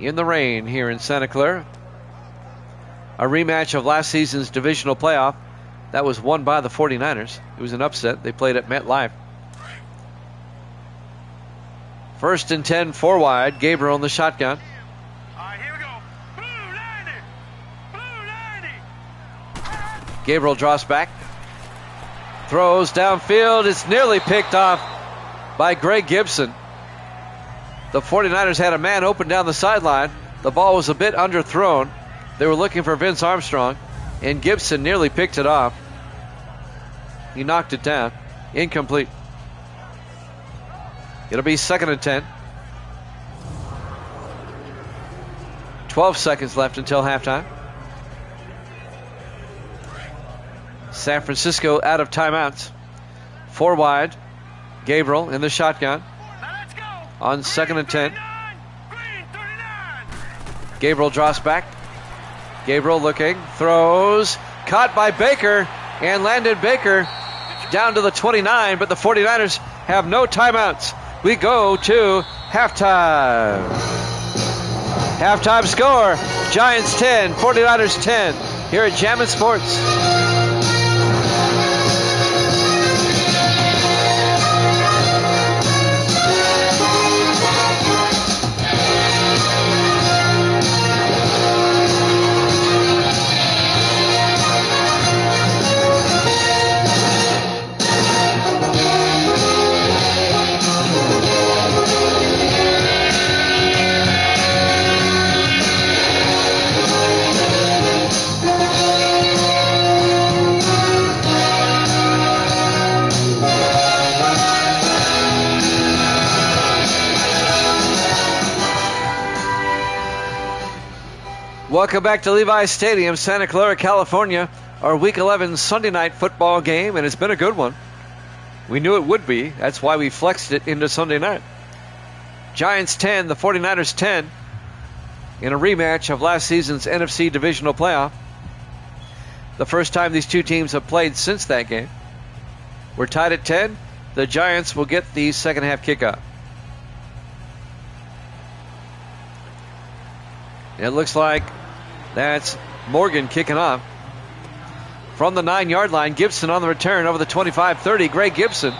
[SPEAKER 1] In the rain here in Santa Clara. A rematch of last season's divisional playoff. That was won by the 49ers. It was an upset. They played at MetLife. First and 10, 4 wide. Gabriel in the shotgun.
[SPEAKER 2] Here we go. Blue 90. Blue 90.
[SPEAKER 1] Gabriel draws back. Throws downfield. It's nearly picked off by Greg Gibson. The 49ers had a man open down the sideline. The ball was a bit underthrown. They were looking for Vince Armstrong, and Gibson nearly picked it off. He knocked it down. Incomplete. It'll be 2nd and 10. 12 seconds left until halftime. San Francisco out of timeouts. 4 wide. Gabriel in the shotgun.
[SPEAKER 2] Now let's go.
[SPEAKER 1] On 2nd and 10.
[SPEAKER 2] Green 39.
[SPEAKER 1] Gabriel draws back. Gabriel looking. Throws. Caught by Baker. And landed Baker down to the 29. But the 49ers have no timeouts. We go to halftime. Halftime score. Giants 10. 49ers 10. Here at Jammin' Sports. Welcome back to Levi Stadium, Santa Clara, California. Our Week 11 Sunday night football game, and it's been a good one. We knew it would be. That's why we flexed it into Sunday night. Giants 10, the 49ers 10, in a rematch of last season's NFC Divisional Playoff. The first time these two teams have played since that game. We're tied at 10. The Giants will get the second half kickoff. It looks like that's Morgan kicking off. From the 9-yard line, Gibson on the return over the 25-30. Greg Gibson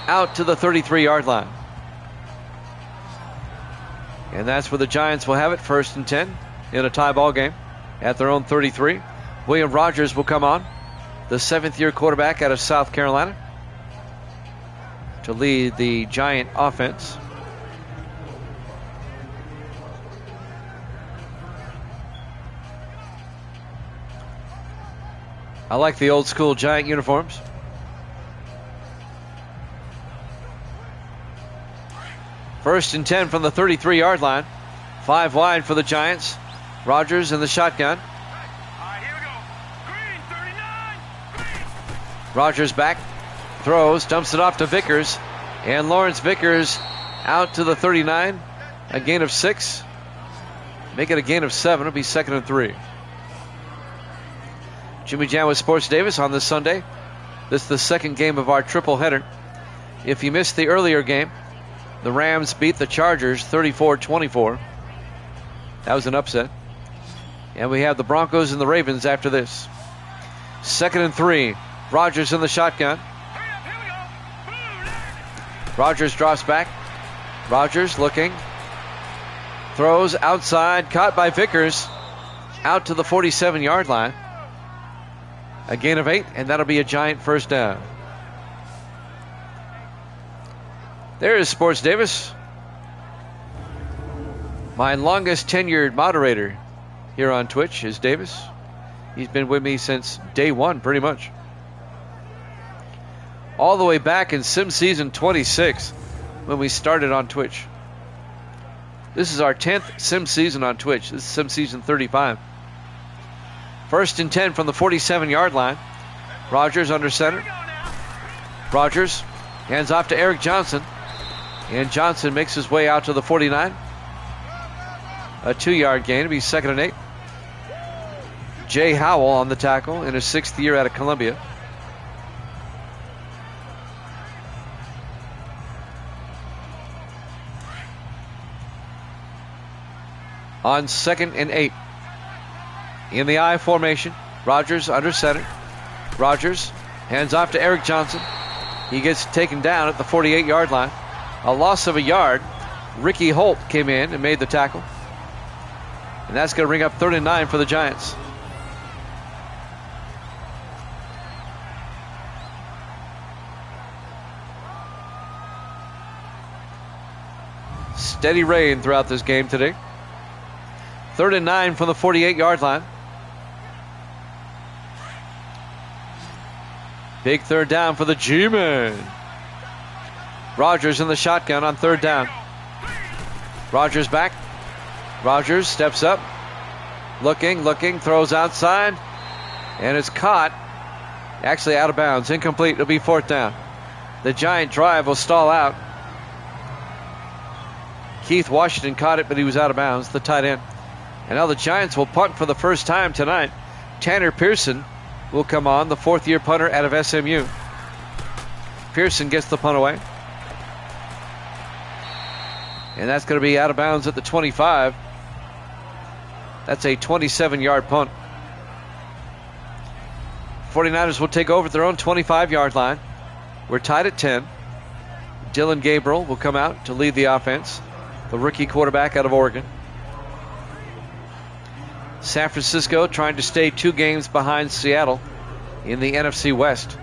[SPEAKER 1] out to the 33-yard line. And that's where the Giants will have it, 1st and 10 in a tie ball game at their own 33. William Rogers will come on, the 7th-year quarterback out of South Carolina, to lead the Giant offense. I like the old school Giant uniforms. First and 10 from the 33-yard line. 5 wide for the Giants. Rogers in the shotgun.
[SPEAKER 2] All right, here we go. Green, 39. Green.
[SPEAKER 1] Rogers back. Throws. Dumps it off to Vickers. And Lawrence Vickers out to the 39. A gain of 6. Make it a gain of 7. It'll be 2nd and 3. Jimmy Jam with Sports Davis on this Sunday. This is the second game of our triple header. If you missed the earlier game, the Rams beat the Chargers 34-24. That was an upset. And we have the Broncos and the Ravens after this. 2nd and 3. Rogers in the shotgun.
[SPEAKER 2] Hurry up, here we go. Blue,
[SPEAKER 1] Rogers drops back. Rogers looking. Throws outside. Caught by Vickers. Out to the 47-yard line. A gain of 8, and that'll be a Giant first down. There is Sports Davis, my longest tenured moderator here on Twitch is Davis. He's been with me since day one, pretty much. All the way back in Sim Season 26 when we started on Twitch. This is our 10th Sim Season on Twitch. This is Sim Season 35. 1st and 10 from the 47-yard line. Rogers under center. Rogers hands off to Eric Johnson. And Johnson makes his way out to the 49. A 2-yard gain. It'll be 2nd and 8. Jay Howell on the tackle in his 6th year out of Columbia. On 2nd and 8. In the I formation, Rogers under center. Rogers hands off to Eric Johnson. He gets taken down at the 48-yard line. A loss of a yard. Ricky Holt came in and made the tackle. And that's going to bring up 3rd and 9 for the Giants. Steady rain throughout this game today. 3rd and 9 from the 48-yard line. Big 3rd down for the G-Men. Rogers in the shotgun on 3rd down. Rogers back. Rogers steps up. Looking, throws outside. And it's caught. Actually out of bounds. Incomplete. It'll be 4th down. The Giant drive will stall out. Keith Washington caught it, but he was out of bounds, the tight end. And now the Giants will punt for the first time tonight. Tanner Pearson will come on, the 4th-year punter out of SMU. Pearson gets the punt away. And that's going to be out of bounds at the 25. That's a 27-yard punt. 49ers will take over at their own 25-yard line. We're tied at 10. Dylan Gabriel will come out to lead the offense, the rookie quarterback out of Oregon. San Francisco trying to stay 2 games behind Seattle in the NFC West.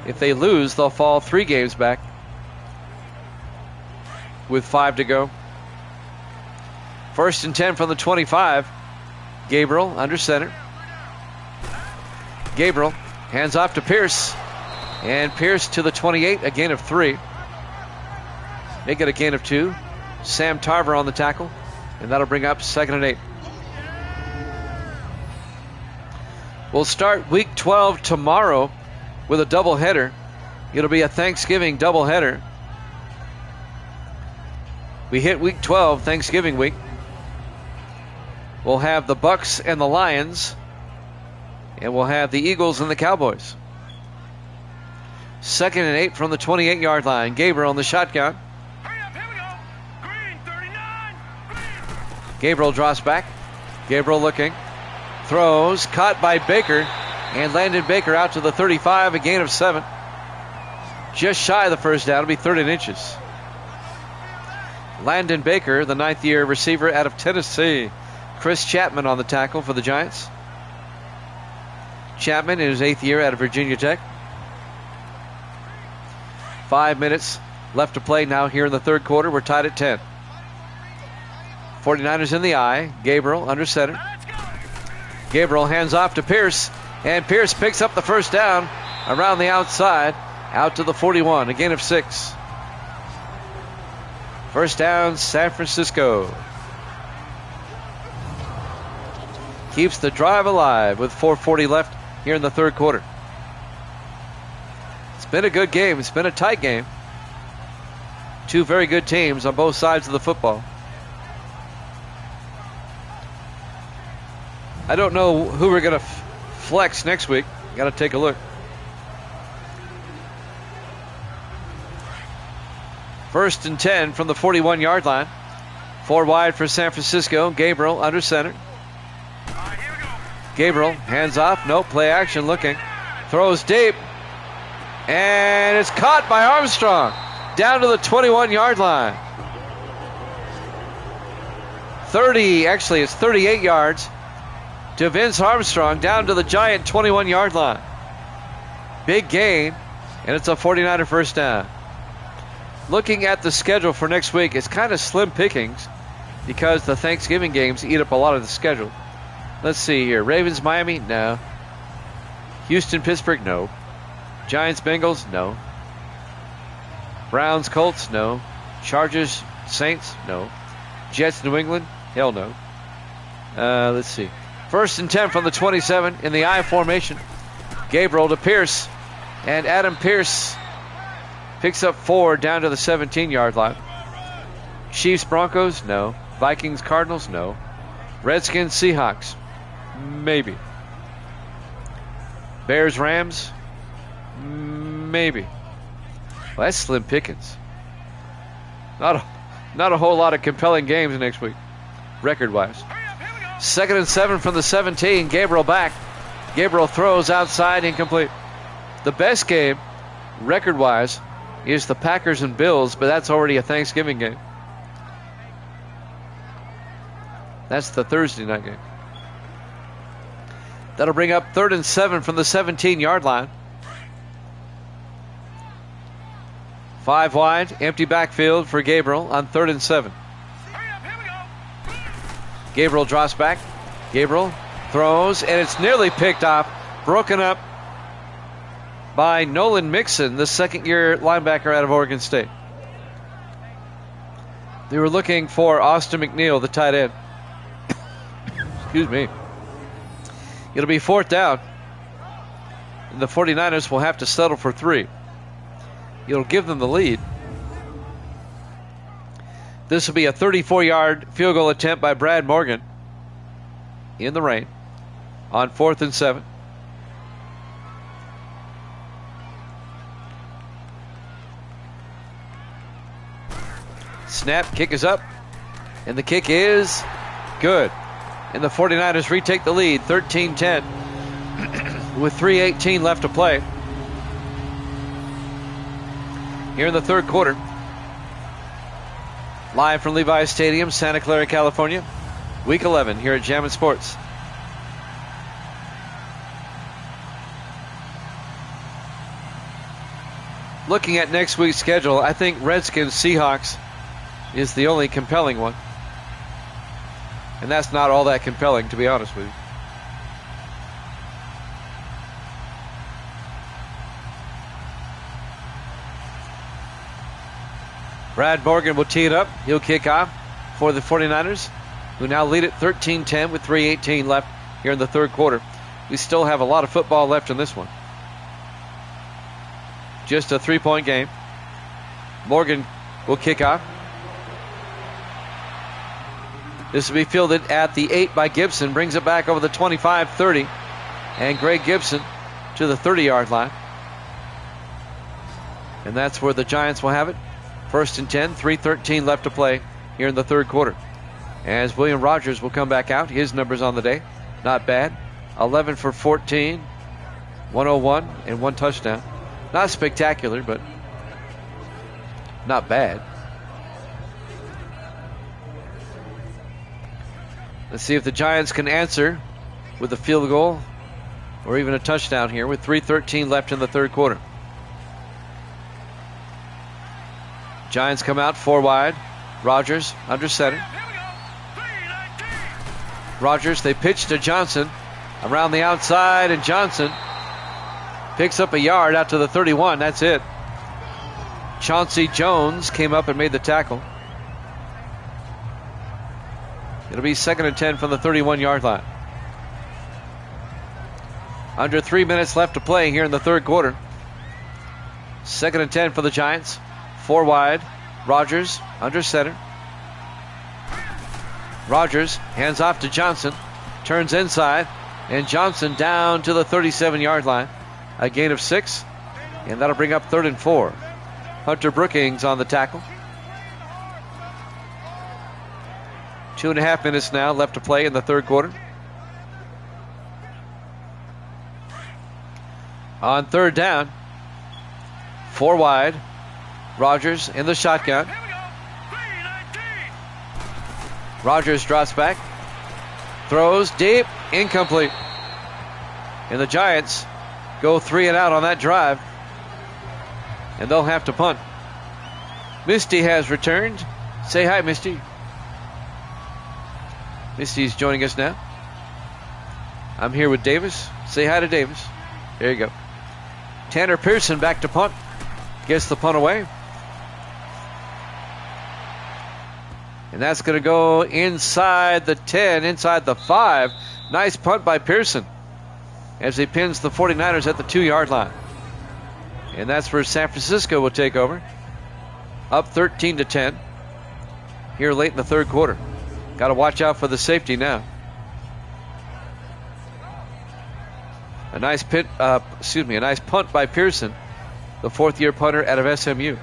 [SPEAKER 1] If they lose, they'll fall 3 games back with 5 to go. 1st and 10 from the 25. Gabriel under center. Gabriel hands off to Pierce. And Pierce to the 28, a gain of 3. Make it a gain of 2. Sam Tarver on the tackle. And that'll bring up 2nd and 8. We'll start week 12 tomorrow with a doubleheader. It'll be a Thanksgiving doubleheader. We hit week 12, Thanksgiving week. We'll have the Bucks and the Lions And we'll have the Eagles and the Cowboys. 2nd and 8 from the 28-yard line. Gabriel on the shotgun.
[SPEAKER 2] Hurry up, here we go. Green, 39. Green.
[SPEAKER 1] Gabriel drops back. Gabriel looking. Throws. Caught by Baker. And Landon Baker out to the 35. A gain of 7. Just shy of the first down. It'll be 3rd inches. Landon Baker, the 9th-year receiver out of Tennessee. Chris Chapman on the tackle for the Giants. Chapman in his 8th year out of Virginia Tech. 5 minutes left to play now here in the 3rd quarter. We're tied at 10. 49ers in the eye. Gabriel under center. Gabriel hands off to Pierce. And Pierce picks up the first down around the outside. Out to the 41. A gain of 6. First down, San Francisco. Keeps the drive alive with 4:40 left here in the 3rd quarter. It's been a good game. It's been a tight game. Two very good teams on both sides of the football. I don't know who we're going to flex next week. Got to take a look. First and 10 from the 41-yard line. 4 wide for San Francisco. Gabriel under center. Gabriel hands off. No, play action looking. Throws deep. And it's caught by Armstrong. Down to the 21-yard line. 38 yards to Vince Armstrong down to the Giant 21-yard line. Big gain, and it's a 49er first down. Looking at the schedule for next week, it's kind of slim pickings because the Thanksgiving games eat up a lot of the schedule. Let's see here. Ravens, Miami? No. Houston, Pittsburgh? No. Giants, Bengals? No. Browns, Colts? No. Chargers, Saints? No. Jets, New England? Hell no. Let's see. First and 10 from the 27 in the I formation. Gabriel to Pierce. And Adam Pierce picks up 4 down to the 17-yard line. Chiefs, Broncos? No. Vikings, Cardinals? No. Redskins, Seahawks? Maybe. Bears, Rams? Maybe. Well, that's slim pickings. Not a whole lot of compelling games next week, record-wise. 2nd and 7 from the 17. Gabriel back. Gabriel throws outside, incomplete. The best game, record-wise, is the Packers and Bills, but that's already a Thanksgiving game. That's the Thursday night game. That'll bring up 3rd and 7 from the 17-yard line. 5 wide, empty backfield for Gabriel on 3rd and 7. Gabriel drops back. Gabriel throws, and it's nearly picked off. Broken up by Nolan Mixon, the 2nd-year linebacker out of Oregon State. They were looking for Austin McNeil, the tight end. Excuse me. It'll be 4th down. And the 49ers will have to settle for 3. It'll give them the lead. This will be a 34-yard field goal attempt by Brad Morgan in the rain on 4th and 7. Snap, kick is up, and the kick is good. And the 49ers retake the lead, 13-10, with 3:18 left to play here in the 3rd quarter. Live from Levi's Stadium, Santa Clara, California. Week 11 here at Jammin' Sports. Looking at next week's schedule, I think Redskins Seahawks is the only compelling one. And that's not all that compelling, to be honest with you. Brad Morgan will tee it up. He'll kick off for the 49ers, who now lead it 13-10 with 3:18 left here in the 3rd quarter. We still have a lot of football left in this one. Just a 3-point game. Morgan will kick off. This will be fielded at the 8 by Gibson. Brings it back over the 25-30. and Greg Gibson to the 30-yard line. And that's where the Giants will have it. 1st and 10, 3:13 left to play here in the third quarter. As William Rogers will come back out. His numbers on the day, not bad. 11 for 14, 101, and 1 touchdown. Not spectacular, but not bad. Let's see if the Giants can answer with a field goal or even a touchdown here with 3:13 left in the third quarter. Giants come out 4 wide. Rogers under center. Rogers, they pitch to Johnson around the outside, and Johnson picks up a yard out to the 31. That's it. Chauncey Jones came up and made the tackle. It'll be 2nd and 10 from the 31-yard line. Under 3 minutes left to play here in the third quarter. 2nd and 10 for the Giants. 4 wide. Rogers under center. Rogers hands off to Johnson. Turns inside. And Johnson down to the 37-yard line. A gain of 6. And that'll bring up 3rd and 4. Hunter Brookings on the tackle. 2.5 minutes now left to play in the third quarter. On 3rd down, 4 wide. Rogers in the shotgun. Rogers drops back. Throws deep. Incomplete. And the Giants go 3 and out on that drive. And they'll have to punt. Misty has returned. Say hi, Misty. Misty's joining us now. I'm here with Davis. Say hi to Davis. There you go. Tanner Pearson back to punt. Gets the punt away. And that's going to go inside the 10, inside the 5. Nice punt by Pearson as he pins the 49ers at the 2-yard line. And that's where San Francisco will take over. Up 13-10 here late in the third quarter. Got to watch out for the safety now. A nice punt by Pearson, the 4th-year punter out of SMU.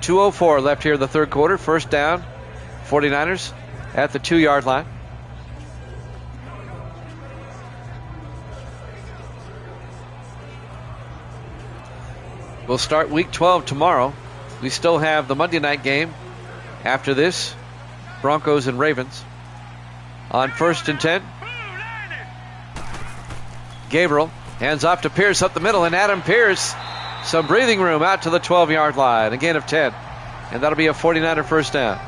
[SPEAKER 1] 2:04 left here in the third quarter. 1st down, 49ers at the 2-yard line. We'll start week 12 tomorrow. We still have the Monday night game after this. Broncos and Ravens. On 1st and 10. Gabriel hands off to Pierce up the middle, and Adam Pierce, some breathing room out to the 12-yard line. A gain of 10. And that'll be a 49er first down.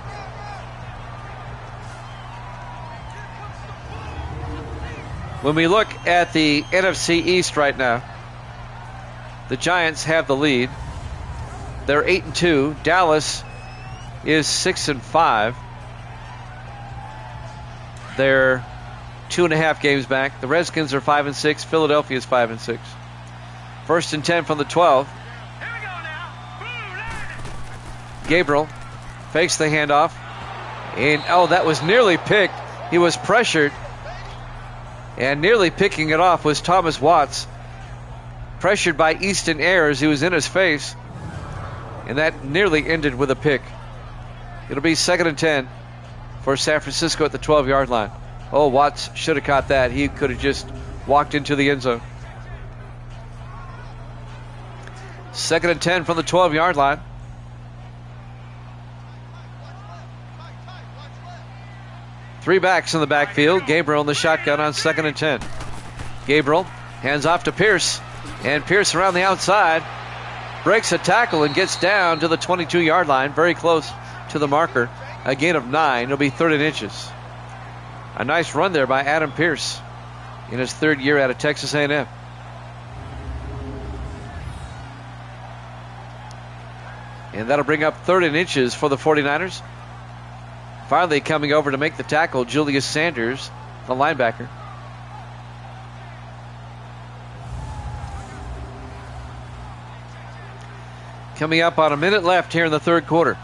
[SPEAKER 1] When we look at the NFC East right now, the Giants have the lead. They're 8-2. Dallas is 6-5. They're 2.5 games back. The Redskins are 5-6. Philadelphia is 5-6. 1st and 10 from the 12. Gabriel fakes the handoff. And that was nearly picked. He was pressured. And nearly picking it off was Thomas Watts. Pressured by Easton Ayers, who was in his face. And that nearly ended with a pick. It'll be 2nd and 10 for San Francisco at the 12-yard line. Oh, Watts should have caught that. He could have just walked into the end zone. 2nd and 10 from the 12-yard line. Three backs in the backfield. Gabriel in the shotgun on 2nd and 10. Gabriel hands off to Pierce. And Pierce around the outside breaks a tackle and gets down to the 22-yard line. Very close to the marker. A gain of 9. It'll be 3rd and inches. A nice run there by Adam Pierce in his 3rd year out of Texas A&M. And that'll bring up 3rd and inches for the 49ers. Finally coming over to make the tackle, Julius Sanders, the linebacker. Coming up on a minute left here in the third quarter.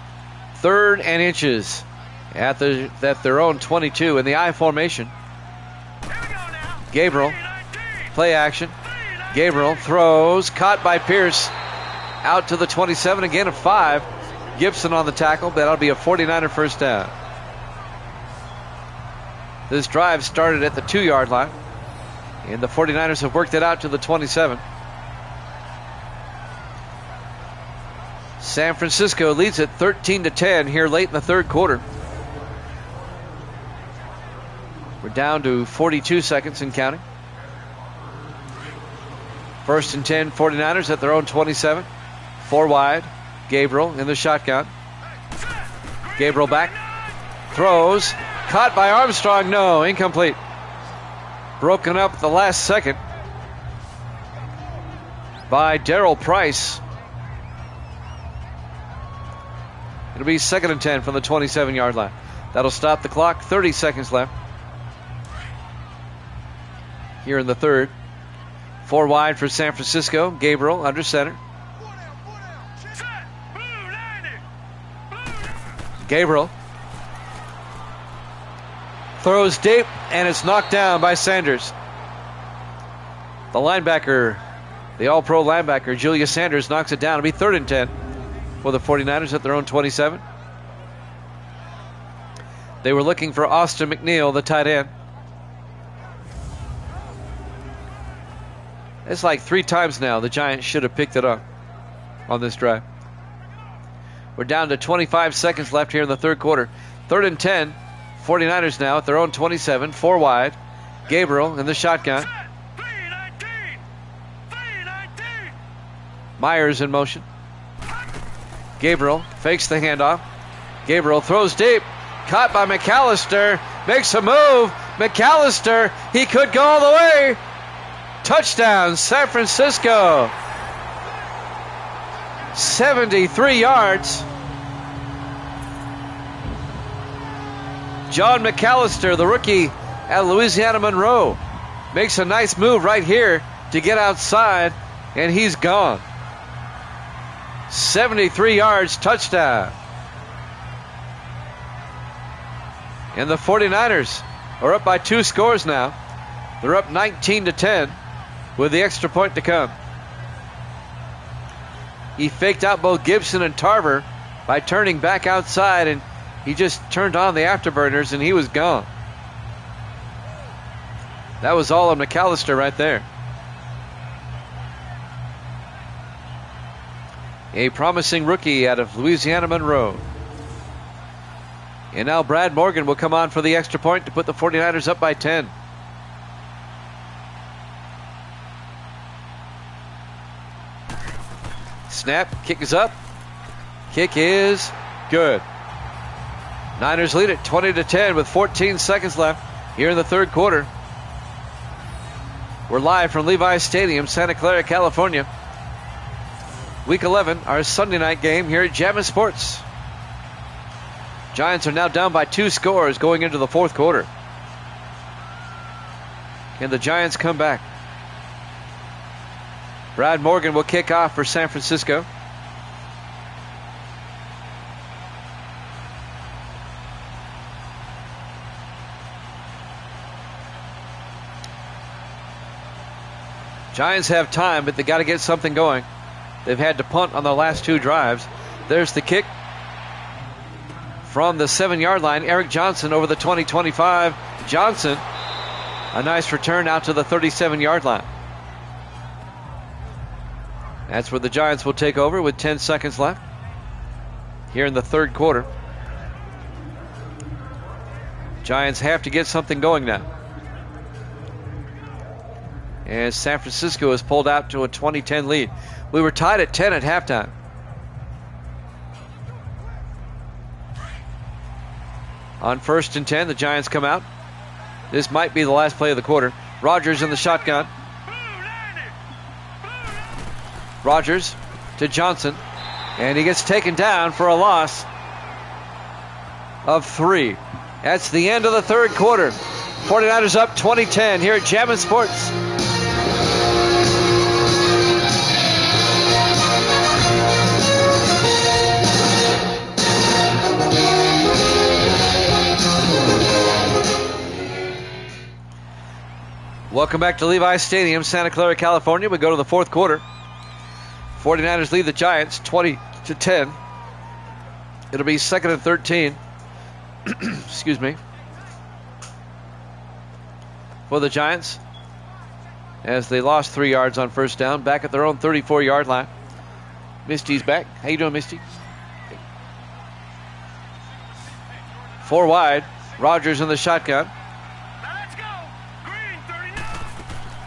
[SPEAKER 1] 3rd and inches at their own 22 in the I formation. Gabriel, play action. Gabriel throws, caught by Pierce. Out to the 27, again a 5. Gibson on the tackle, but that'll be a 49er first down. This drive started at the 2-yard line, and the 49ers have worked it out to the 27. San Francisco leads it 13-10 here late in the third quarter. We're down to 42 seconds and counting. First and 10, 49ers at their own 27. 4 wide. Gabriel in the shotgun. Gabriel back. Throws. Caught by Armstrong. No, incomplete. Broken up at the last second by Darrell Price. It'll be 2nd and 10 from the 27-yard line. That'll stop the clock. 30 seconds left here in the third. 4 wide for San Francisco. Gabriel under center. Gabriel throws deep, and it's knocked down by Sanders. The linebacker, the all-pro linebacker, Julius Sanders, knocks it down. It'll be 3rd and 10 for the 49ers at their own 27. They were looking for Austin McNeil, the tight end. It's like 3 times now the Giants should have picked it up on this drive. We're down to 25 seconds left here in the third quarter. 3rd and 10. 49ers now at their own 27. 4 wide. Gabriel in the shotgun. Myers in motion. Gabriel fakes the handoff. Gabriel throws deep. Caught by McAllister. Makes a move. McAllister. He could go all the way. Touchdown, San Francisco. 73 yards. John McAllister, the rookie at Louisiana Monroe, makes a nice move right here to get outside, and he's gone. 73 yards, touchdown. And the 49ers are up by 2 scores now. They're up 19-10 with the extra point to come. He faked out both Gibson and Tarver by turning back outside, and he just turned on the afterburners, and he was gone. That was all of McAllister right there. A promising rookie out of Louisiana Monroe. And now Brad Morgan will come on for the extra point to put the 49ers up by 10. Snap, kick is up. Kick is good. Niners lead it 20-10 with 14 seconds left here in the third quarter. We're live from Levi's Stadium, Santa Clara, California. Week 11, our Sunday night game here at Jammin' Sports. Giants are now down by 2 scores going into the fourth quarter. Can the Giants come back? Brad Morgan will kick off for San Francisco. Giants have time, but they got to get something going. They've had to punt on the last 2 drives. There's the kick from the 7-yard line. Eric Johnson over the 20-25. Johnson, a nice return out to the 37-yard line. That's where the Giants will take over with 10 seconds left here in the third quarter. Giants have to get something going now, as San Francisco has pulled out to a 20-10 lead. We were tied at 10 at halftime. On 1st and 10, the Giants come out. This might be the last play of the quarter. Rodgers in the shotgun. Rodgers to Johnson, and he gets taken down for a loss of 3. That's the end of the third quarter. 49ers up 20-10 here at Jammin' Sports. Welcome Welcome back to Levi's Stadium, Santa Clara, California. We go to the fourth quarter. 49ers lead the Giants 20-10. It'll be 2nd and 13. Excuse me. For the Giants, as they lost 3 yards on first down, back at their own 34-yard line. Misty's back. How you doing, Misty? 4 wide. Rogers in the shotgun.
[SPEAKER 2] Now let's go. Green 39.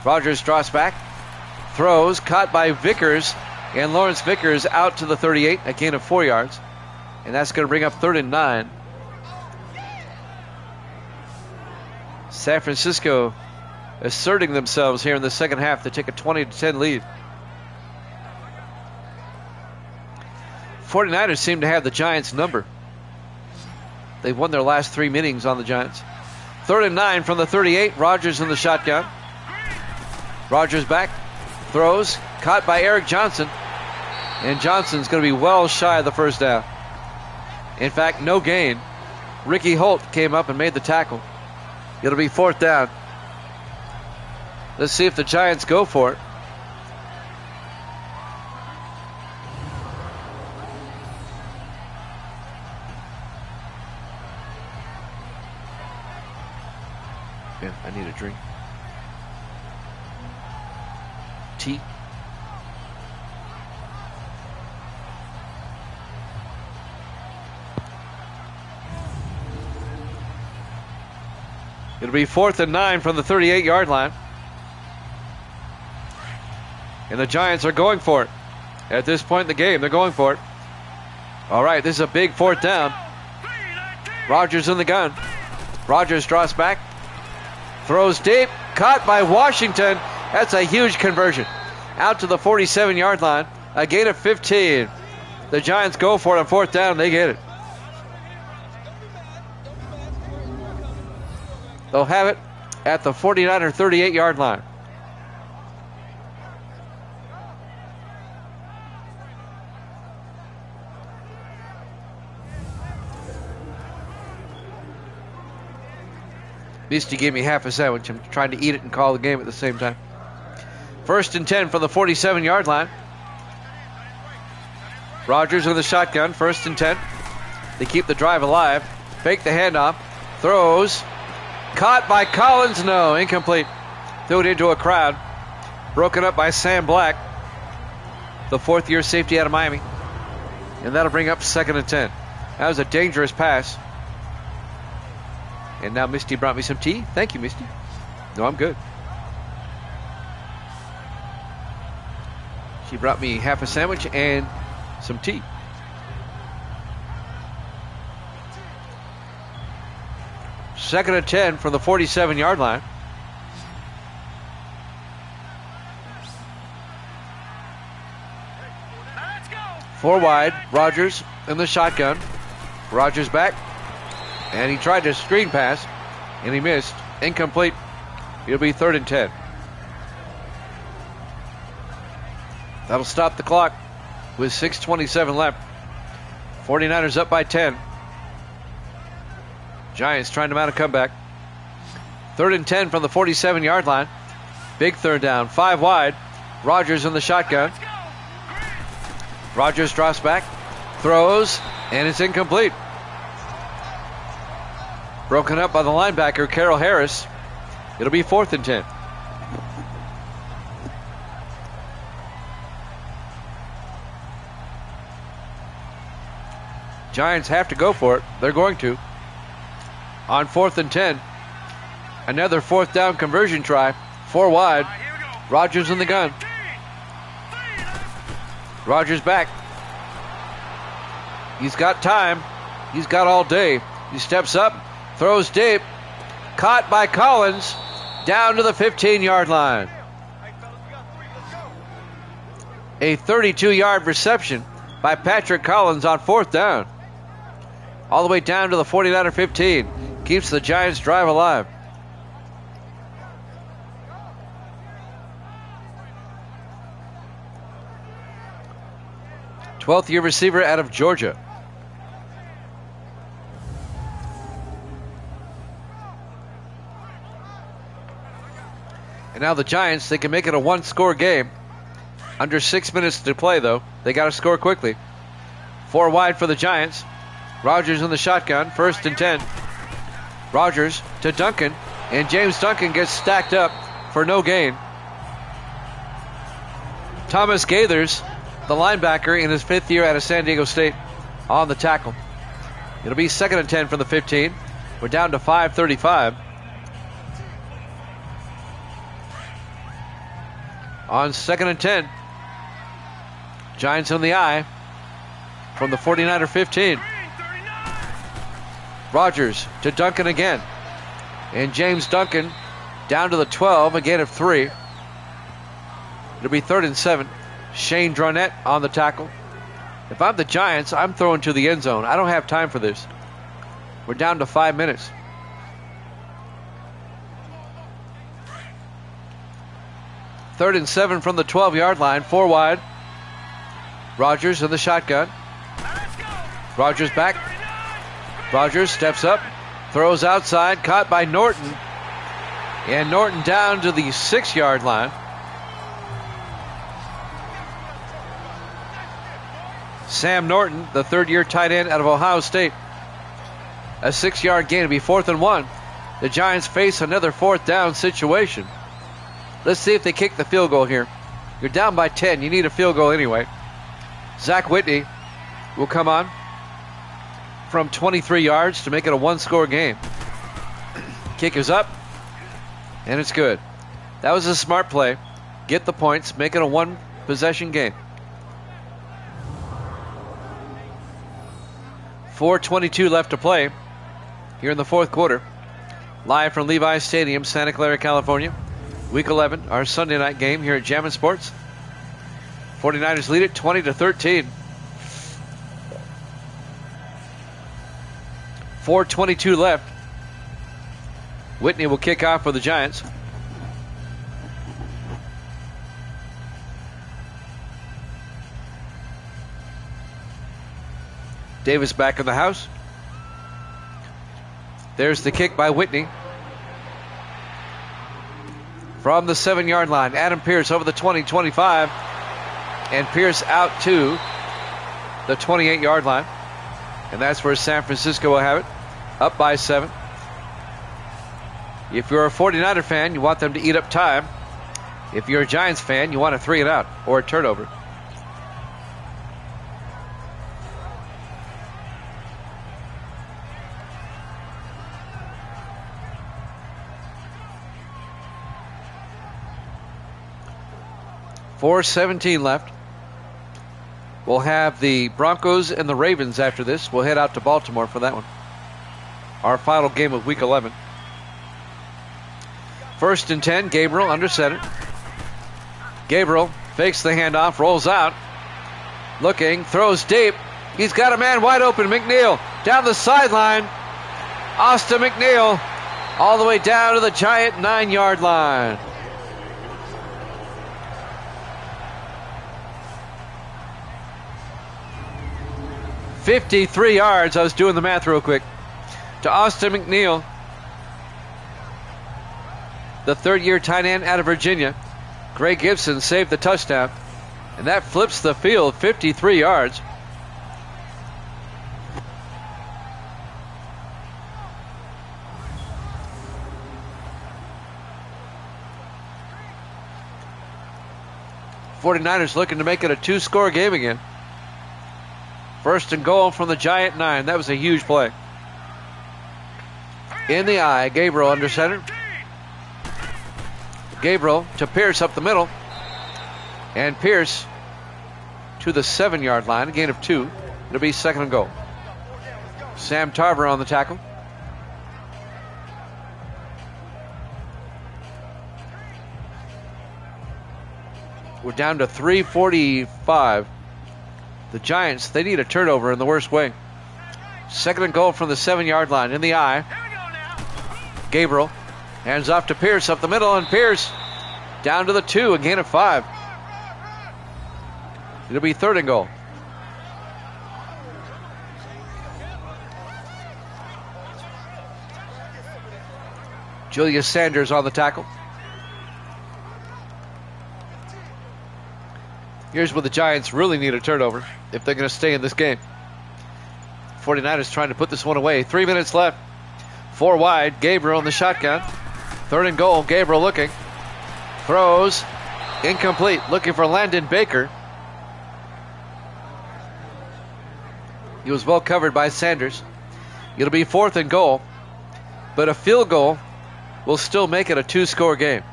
[SPEAKER 1] Rogers drops back, throws, caught by Vickers, and Lawrence Vickers out to the 38, a gain of 4 yards, and that's going to bring up 3rd and 9. San Francisco asserting themselves here in the second half to take a 20-10 lead. 49ers seem to have the Giants' number. They've won their last 3 meetings on the Giants. 3rd and 9 from the 38. Rogers in the shotgun. Rogers back, throws, caught by Eric Johnson. And Johnson's going to be well shy of the first down. In fact, no gain. Ricky Holt came up and made the tackle. It'll be 4th down. Let's see if the Giants go for it. Yeah, I need a drink. Tea. It'll be 4th and 9 from the 38-yard line. And the Giants are going for it. At this point in the game, they're going for it. All right, this is a big 4th down. Rogers in the gun. Rogers draws back. Throws deep. Caught by Washington. That's a huge conversion. Out to the 47-yard line. A gain of 15. The Giants go for it on 4th down. They get it. They'll have it at the 49er 38-yard line. Misty gave me half a sandwich. I'm trying to eat it and call the game at the same time. 1st and 10 from the 47-yard line. Rogers in the shotgun. 1st and 10. They keep the drive alive. Fake the handoff. Throws. Caught by Collins. No, incomplete. Threw it into a crowd. Broken up by Sam Black, the 4th-year safety out of Miami. And that'll bring up 2nd and 10. That was a dangerous pass. And now Misty brought me some tea. Thank you, Misty. No, I'm good. She brought me half a sandwich and some tea. Second and 10 from the 47-yard line.
[SPEAKER 2] Let's go.
[SPEAKER 1] 4 wide. Rogers in the shotgun. Rogers back. And he tried to screen pass. And he missed. Incomplete. It'll be 3rd and 10. That'll stop the clock with 6:27 left. 49ers up by 10. Giants trying to mount a comeback. 3rd and 10 from the 47-yard line. Big 3rd down. 5 wide. Rogers in the shotgun. Rogers drops back. Throws. And it's incomplete. Broken up by the linebacker, Carroll Harris. It'll be 4th and 10. Giants have to go for it. They're going to. On 4th and 10. Another 4th down conversion try. 4 wide. Rogers in the gun. Rogers back. He's got time. He's got all day. He steps up. Throws deep. Caught by Collins. Down to the 15-yard line. A 32-yard reception by Patrick Collins on 4th down. All the way down to the 49er 15. Keeps the Giants' drive alive. Twelfth-year receiver out of Georgia. And now the Giants, they can make it a one-score game. Under 6 minutes to play, though. They got to score quickly. 4 wide for the Giants. Rogers in the shotgun, 1st and 10. Rogers to Duncan, and James Duncan gets stacked up for no gain. Thomas Gaithers, the linebacker in his 5th year out of San Diego State, on the tackle. It'll be 2nd and 10 from the 15. We're down to 5:35. On 2nd and 10. Giants on the eye from the 49er 15. Rogers to Duncan again. And James Duncan down to the 12, a gain of 3. It'll be 3rd and 7. Shane Dronette on the tackle. If I'm the Giants, I'm throwing to the end zone. I don't have time for this. We're down to 5 minutes. Third and 7 from the 12-yard line, 4 wide. Rogers in the shotgun. Rogers back. Rogers steps up, throws outside, caught by Norton. And Norton down to the 6-yard line. Sam Norton, the 3rd-year tight end out of Ohio State. A 6-yard gain to be 4th and 1. The Giants face another 4th down situation. Let's see if they kick the field goal here. You're down by 10. You need a field goal anyway. Zach Whitney will come on from 23 yards to make it a one-score game. Kick is up, and it's good. That was a smart play. Get the points, make it a one-possession game. 4:22 left to play here in the 4th quarter. Live from Levi's Stadium, Santa Clara, California. Week 11, our Sunday night game here at Jammin' Sports. 49ers lead it 20-13. 4:22 left. Whitney will kick off for the Giants. Davis back in the house. There's the kick by Whitney. From the 7-yard line, Adam Pierce over the 20-25. And Pierce out to the 28-yard line. And that's where San Francisco will have it. Up by 7. If you're a 49er fan, you want them to eat up time. If you're a Giants fan, you want a 3 and out or a turnover. .4:17 left. We'll have the Broncos and the Ravens after this. We'll head out to Baltimore for that one. Our final game of Week 11. 1st and 10, Gabriel under center. Gabriel fakes the handoff, rolls out. Looking, throws deep. He's got a man wide open, McNeil. Down the sideline. Austin McNeil all the way down to the Giant 9-yard line. .53 yards. I was doing the math real quick. To Austin McNeil, the 3rd-year tight end out of Virginia. Greg Gibson saved the touchdown. And that flips the field 53 yards. .49ers looking to make it a 2-score game again. 1st and goal from the Giant 9. That was a huge play. In the eye, Gabriel under center. Gabriel to Pierce up the middle. And Pierce to the 7-yard line, a gain of 2. It'll be 2nd and goal. Sam Tarver on the tackle. We're down to 3:45. The Giants, they need a turnover in the worst way. 2nd and goal from the 7-yard line. In the eye. Gabriel hands off to Pierce up the middle, and Pierce down to the 2, a gain of 5. It'll be 3rd and goal. Julius Sanders on the tackle. Here's where the Giants really need a turnover if they're going to stay in this game. 49ers trying to put this one away. 3 minutes left. 4 wide. Gabriel in the shotgun. 3rd and goal. Gabriel looking. Throws. Incomplete. Looking for Landon Baker. He was well covered by Sanders. It'll be 4th and goal. But a field goal will still make it a 2-score game.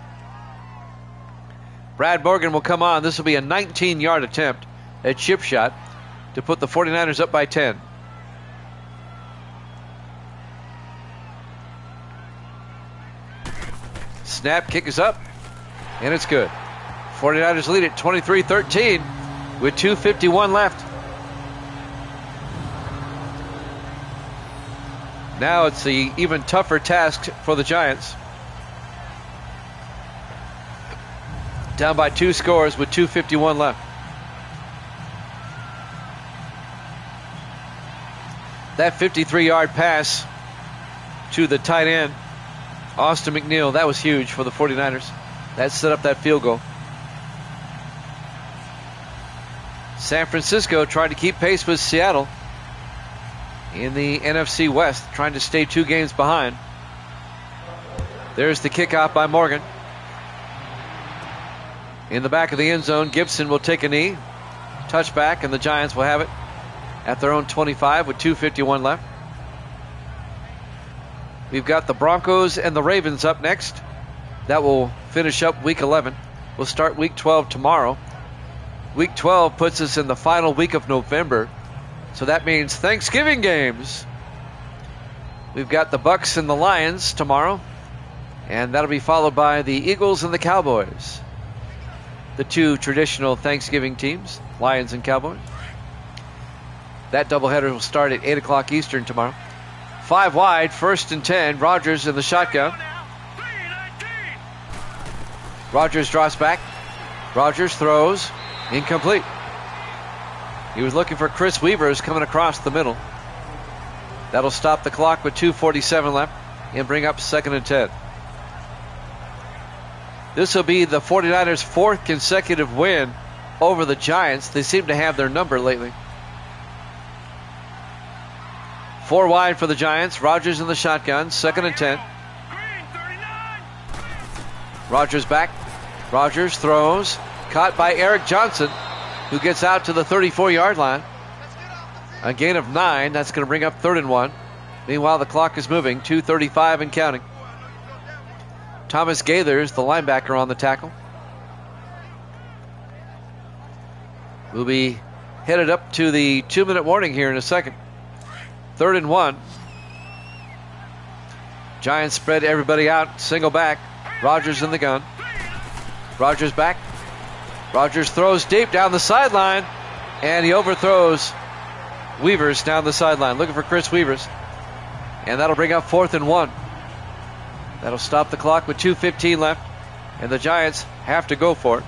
[SPEAKER 1] Brad Morgan will come on. This will be a 19-yard attempt at chip shot to put the 49ers up by 10. Snap, kick is up, and it's good. 49ers lead it 23-13 with 2:51 left. Now it's the even tougher task for the Giants. Down by 2 scores with 2:51 left. That 53-yard pass to the tight end, Austin McNeil, that was huge for the 49ers. That set up that field goal. San Francisco trying to keep pace with Seattle in the NFC West, trying to stay 2 games behind. There's the kickoff by Morgan. In the back of the end zone, Gibson will take a knee. Touchback, and the Giants will have it at their own 25 with 2:51 left. We've got the Broncos and the Ravens up next. That will finish up Week 11. We'll start Week 12 tomorrow. Week 12 puts us in the final week of November. So that means Thanksgiving games. We've got the Bucks and the Lions tomorrow. And that'll be followed by the Eagles and the Cowboys. The 2 traditional Thanksgiving teams, Lions and Cowboys. That doubleheader will start at 8 o'clock Eastern tomorrow. 5 wide, 1st and 10. Rodgers in the shotgun. Rodgers drops back. Rodgers throws. Incomplete. He was looking for Chris Weavers coming across the middle. That'll stop the clock with 2:47 left and bring up 2nd and 10. This will be the 49ers' 4th consecutive win over the Giants. They seem to have their number lately. 4 wide for the Giants. Rodgers in the shotgun. 2nd and 10. Rodgers back. Rodgers throws. Caught by Eric Johnson, who gets out to the 34-yard line. A gain of 9. That's going to bring up 3rd and 1. Meanwhile, the clock is moving. 2:35 and counting. Thomas Gaithers, the linebacker, on the tackle. We'll be headed up to the 2-minute warning here in a second. 3rd and 1. Giants spread everybody out. Single back. Rodgers in the gun. Rodgers back. Rodgers throws deep down the sideline, and he overthrows Weavers down the sideline. Looking for Chris Weavers. And that'll bring up 4th and 1. That'll stop the clock with 2:15 left, and the Giants have to go for it.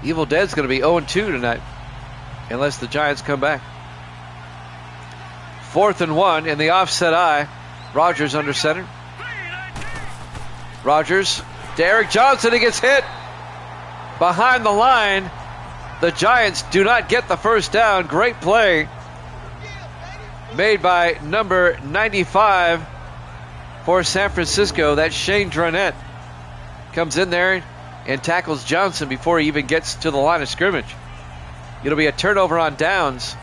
[SPEAKER 1] Evil Dead's going to be 0-2 tonight, unless the Giants come back. 4th and 1 in the offset eye. Rodgers under center. Rodgers to Eric Johnson. He gets hit behind the line. The Giants do not get the first down. Great play made by number 95 for San Francisco. That's Shane Dronette. Comes in there and tackles Johnson before he even gets to the line of scrimmage. It'll be a turnover on downs.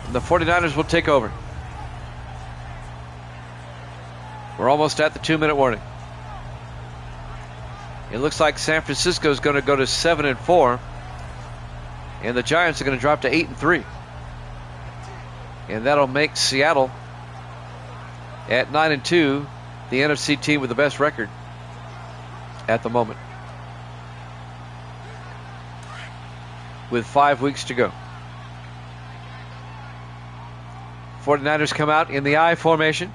[SPEAKER 1] And the 49ers will take over. We're almost at the 2-minute warning. It looks like San Francisco is going to go to 7-4, and the Giants are going to drop to 8-3, and that'll make Seattle at 9-2 the NFC team with the best record at the moment, with 5 weeks to go. 49ers come out in the I formation.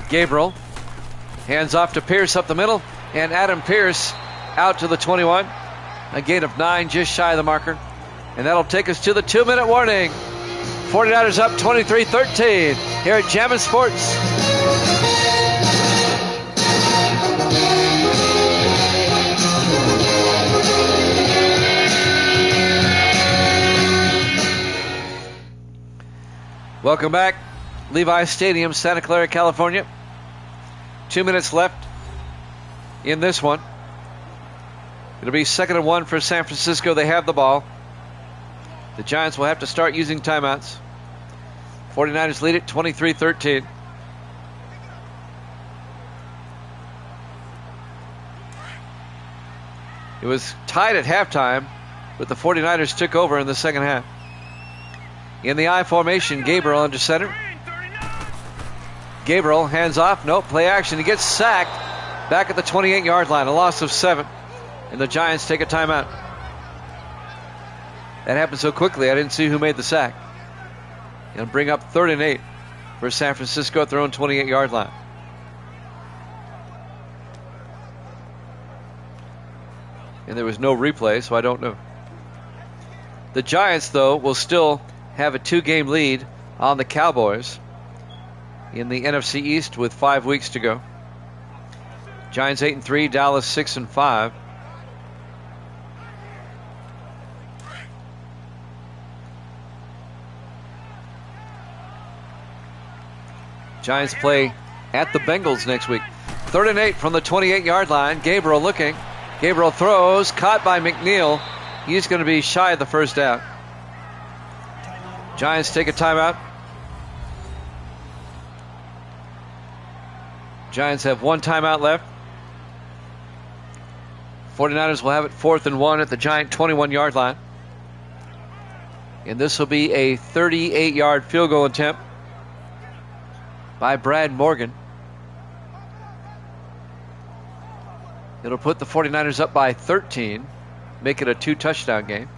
[SPEAKER 1] Gabriel hands off to Pierce up the middle, and Adam Pierce out to the 21. A gain of 9, just shy of the marker. And that'll take us to the 2-minute warning. 49ers up 23-13 here at Jammin' Sports. Welcome back. Levi Stadium, Santa Clara, California. 2 minutes left in this one. It'll be 2nd and 1 for San Francisco. They have the ball. The Giants will have to start using timeouts. 49ers lead it 23-13. It was tied at halftime, but the 49ers took over in the second half. In the I formation, Gabriel under center. Gabriel hands off. Nope, play action. He gets sacked back at the 28-yard line. A loss of 7. And the Giants take a timeout. That happened so quickly, I didn't see who made the sack. And bring up 3rd and 8 for San Francisco at their own 28-yard line. And there was no replay, so I don't know. The Giants, though, will still have a 2-game lead on the Cowboys in the NFC East with 5 weeks to go. Giants 8-3, Dallas 6-5. Giants play at the Bengals next week. 3rd and 8 from the 28-yard line. Gabriel looking. Gabriel throws, caught by McNeil. He's going to be shy of the first down. Giants take a timeout. Giants have 1 timeout left. 49ers will have it 4th and 1 at the Giant 21-yard line. And this will be a 38-yard field goal attempt by Brad Morgan. It'll put the 49ers up by 13, make it a 2-touchdown game.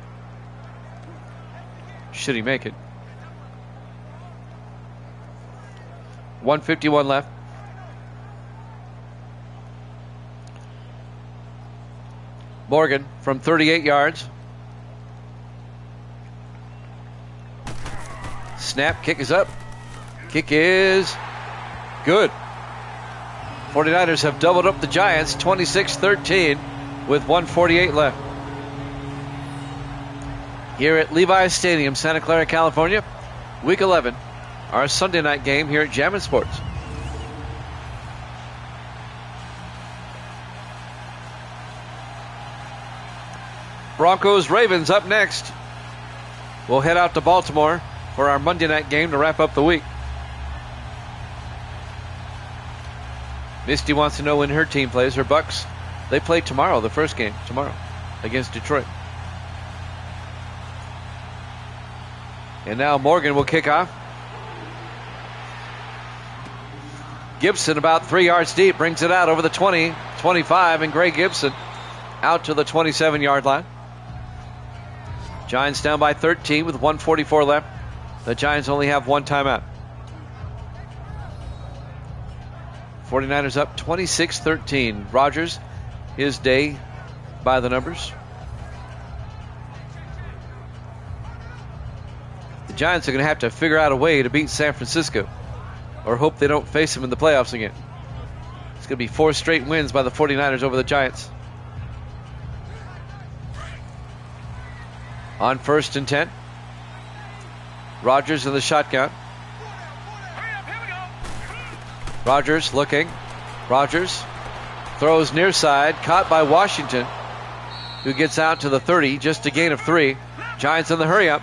[SPEAKER 1] Should he make it? 1:51 left. Morgan from 38 yards. Snap, kick is up. Kick is good. 49ers have doubled up the Giants, 26-13 with 1:48 left. Here at Levi Stadium, Santa Clara, California, Week 11, our Sunday night game here at Jammin' Sports. Broncos-Ravens up next. We'll head out to Baltimore for our Monday night game to wrap up the week. Misty wants to know when her team plays. Her Bucks, they play tomorrow, the first game tomorrow against Detroit. And now Morgan will kick off. Gibson about 3 yards deep, brings it out over the 20, 25, and Gray Gibson out to the 27-yard line. Giants down by 13 with 1:44 left. The Giants only have 1 timeout. 49ers up 26-13. Rodgers, his day by the numbers. The Giants are going to have to figure out a way to beat San Francisco or hope they don't face them in the playoffs again. It's going to be 4 straight wins by the 49ers over the Giants. On 1st and 10. Rodgers in the shotgun. Rodgers looking. Rodgers throws near side, caught by Washington, who gets out to the 30, just a gain of 3. Giants in the hurry up.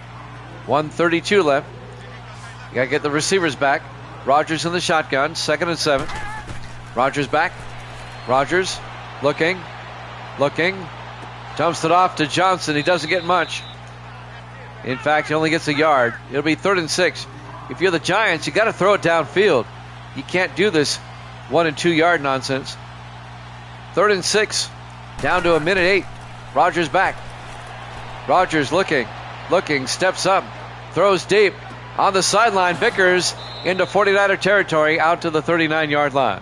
[SPEAKER 1] 1:32 left. You got to get the receivers back. Rodgers in the shotgun, 2nd and 7. Rodgers back. Rodgers looking. Dumps it off to Johnson. He doesn't get much. In fact, he only gets a yard. It'll be 3rd and 6. If you're the Giants, you got to throw it downfield. You can't do this 1 and 2 yard nonsense. 3rd and 6. Down to 1:08. Rodgers back. Rodgers looking, steps up, throws deep. On the sideline, Vickers into 49er territory, out to the 39-yard line.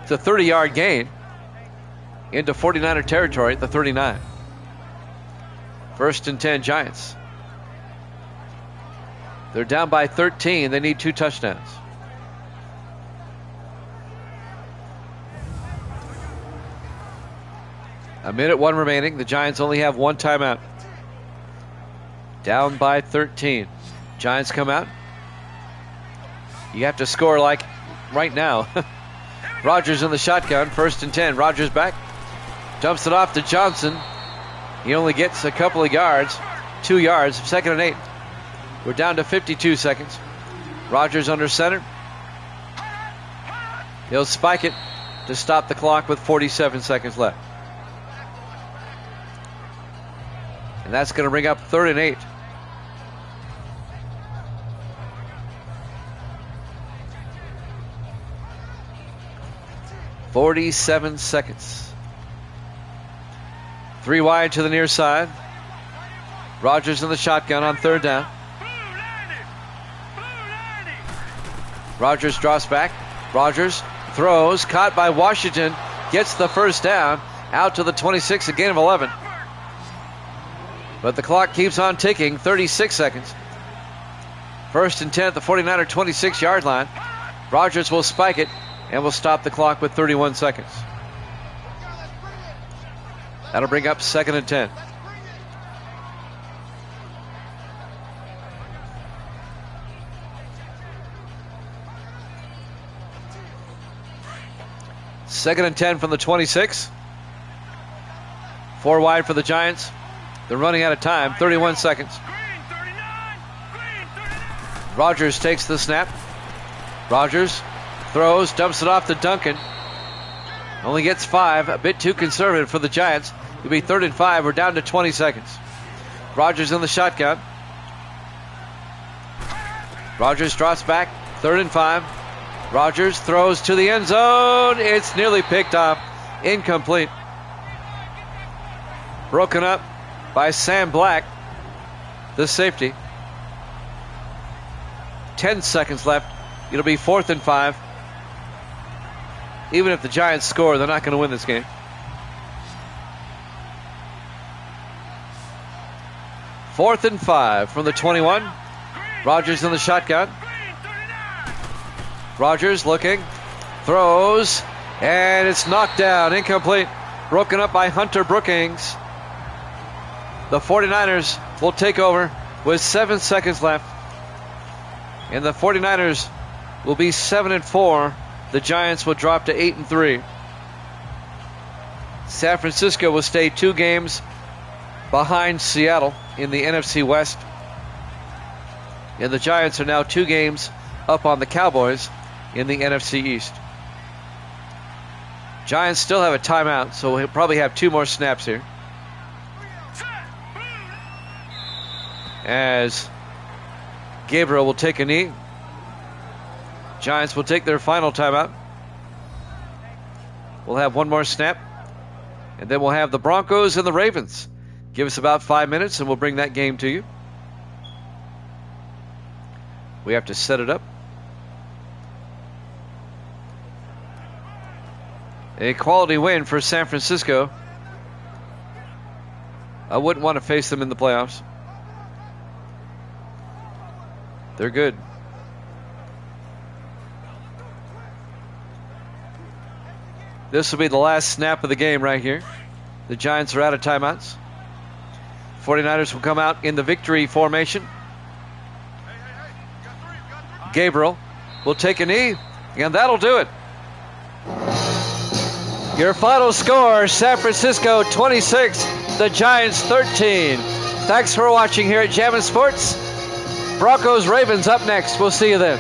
[SPEAKER 1] It's a 30-yard gain into 49er territory at the 39. 1st and 10 Giants. They're down by 13. They need 2 touchdowns. A minute 1 remaining. The Giants only have 1 timeout. Down by 13. Giants come out. You have to score like right now. Rogers in the shotgun, 1st and 10. Rogers back. Dumps it off to Johnson. He only gets a couple of yards. 2 yards. 2nd and 8. We're down to 52 seconds. Rogers under center. He'll spike it to stop the clock with 47 seconds left. And that's going to bring up 3rd and 8. "47 seconds. 3 wide to the near side. Rogers in the shotgun on 3rd down. Rogers drops back. Rogers throws. Caught by Washington. Gets the 1st down. Out to the 26, a gain of 11. But the clock keeps on ticking. 36 seconds. 1st and 10 at the 49er 26-yard line. Rogers will spike it and will stop the clock with 31 seconds. That'll bring up 2nd and 10. Second and 10 from the 26. 4 wide for the Giants. They're running out of time. 31 seconds. Rogers takes the snap. Rogers throws, dumps it off to Duncan. Only gets 5. A bit too conservative for the Giants. It'll be 3rd and 5. We're down to 20 seconds. Rogers in the shotgun. Rogers drops back. 3rd and 5. Rogers throws to the end zone. It's nearly picked off. Incomplete. Broken up by Sam Black, the safety. 10 seconds left. It'll be 4th and 5. Even if the Giants score, they're not going to win this game. Fourth and 5 from the 21. Rogers in the shotgun. Rogers looking, throws, and it's knocked down, incomplete. Broken up by Hunter Brookings. The 49ers will take over with 7 seconds left. And the 49ers will be 7 and 4. The Giants will drop to 8 and 3. San Francisco will stay 2 games behind Seattle in the NFC West. And the Giants are now 2 games up on the Cowboys in the NFC East. Giants still have a timeout, so we'll probably have 2 more snaps here. As Gabriel will take a knee. Giants will take their final timeout. We'll have 1 more snap. And then we'll have the Broncos and the Ravens. Give us about 5 minutes and we'll bring that game to you. We have to set it up. A quality win for San Francisco. I wouldn't want to face them in the playoffs. They're good. This will be the last snap of the game right here. The Giants are out of timeouts. 49ers will come out in the victory formation. Gabriel will take a knee, and that'll do it. Your final score, San Francisco 26, the Giants 13. Thanks for watching here at Jammin' Sports. Broncos Ravens up next. We'll see you then.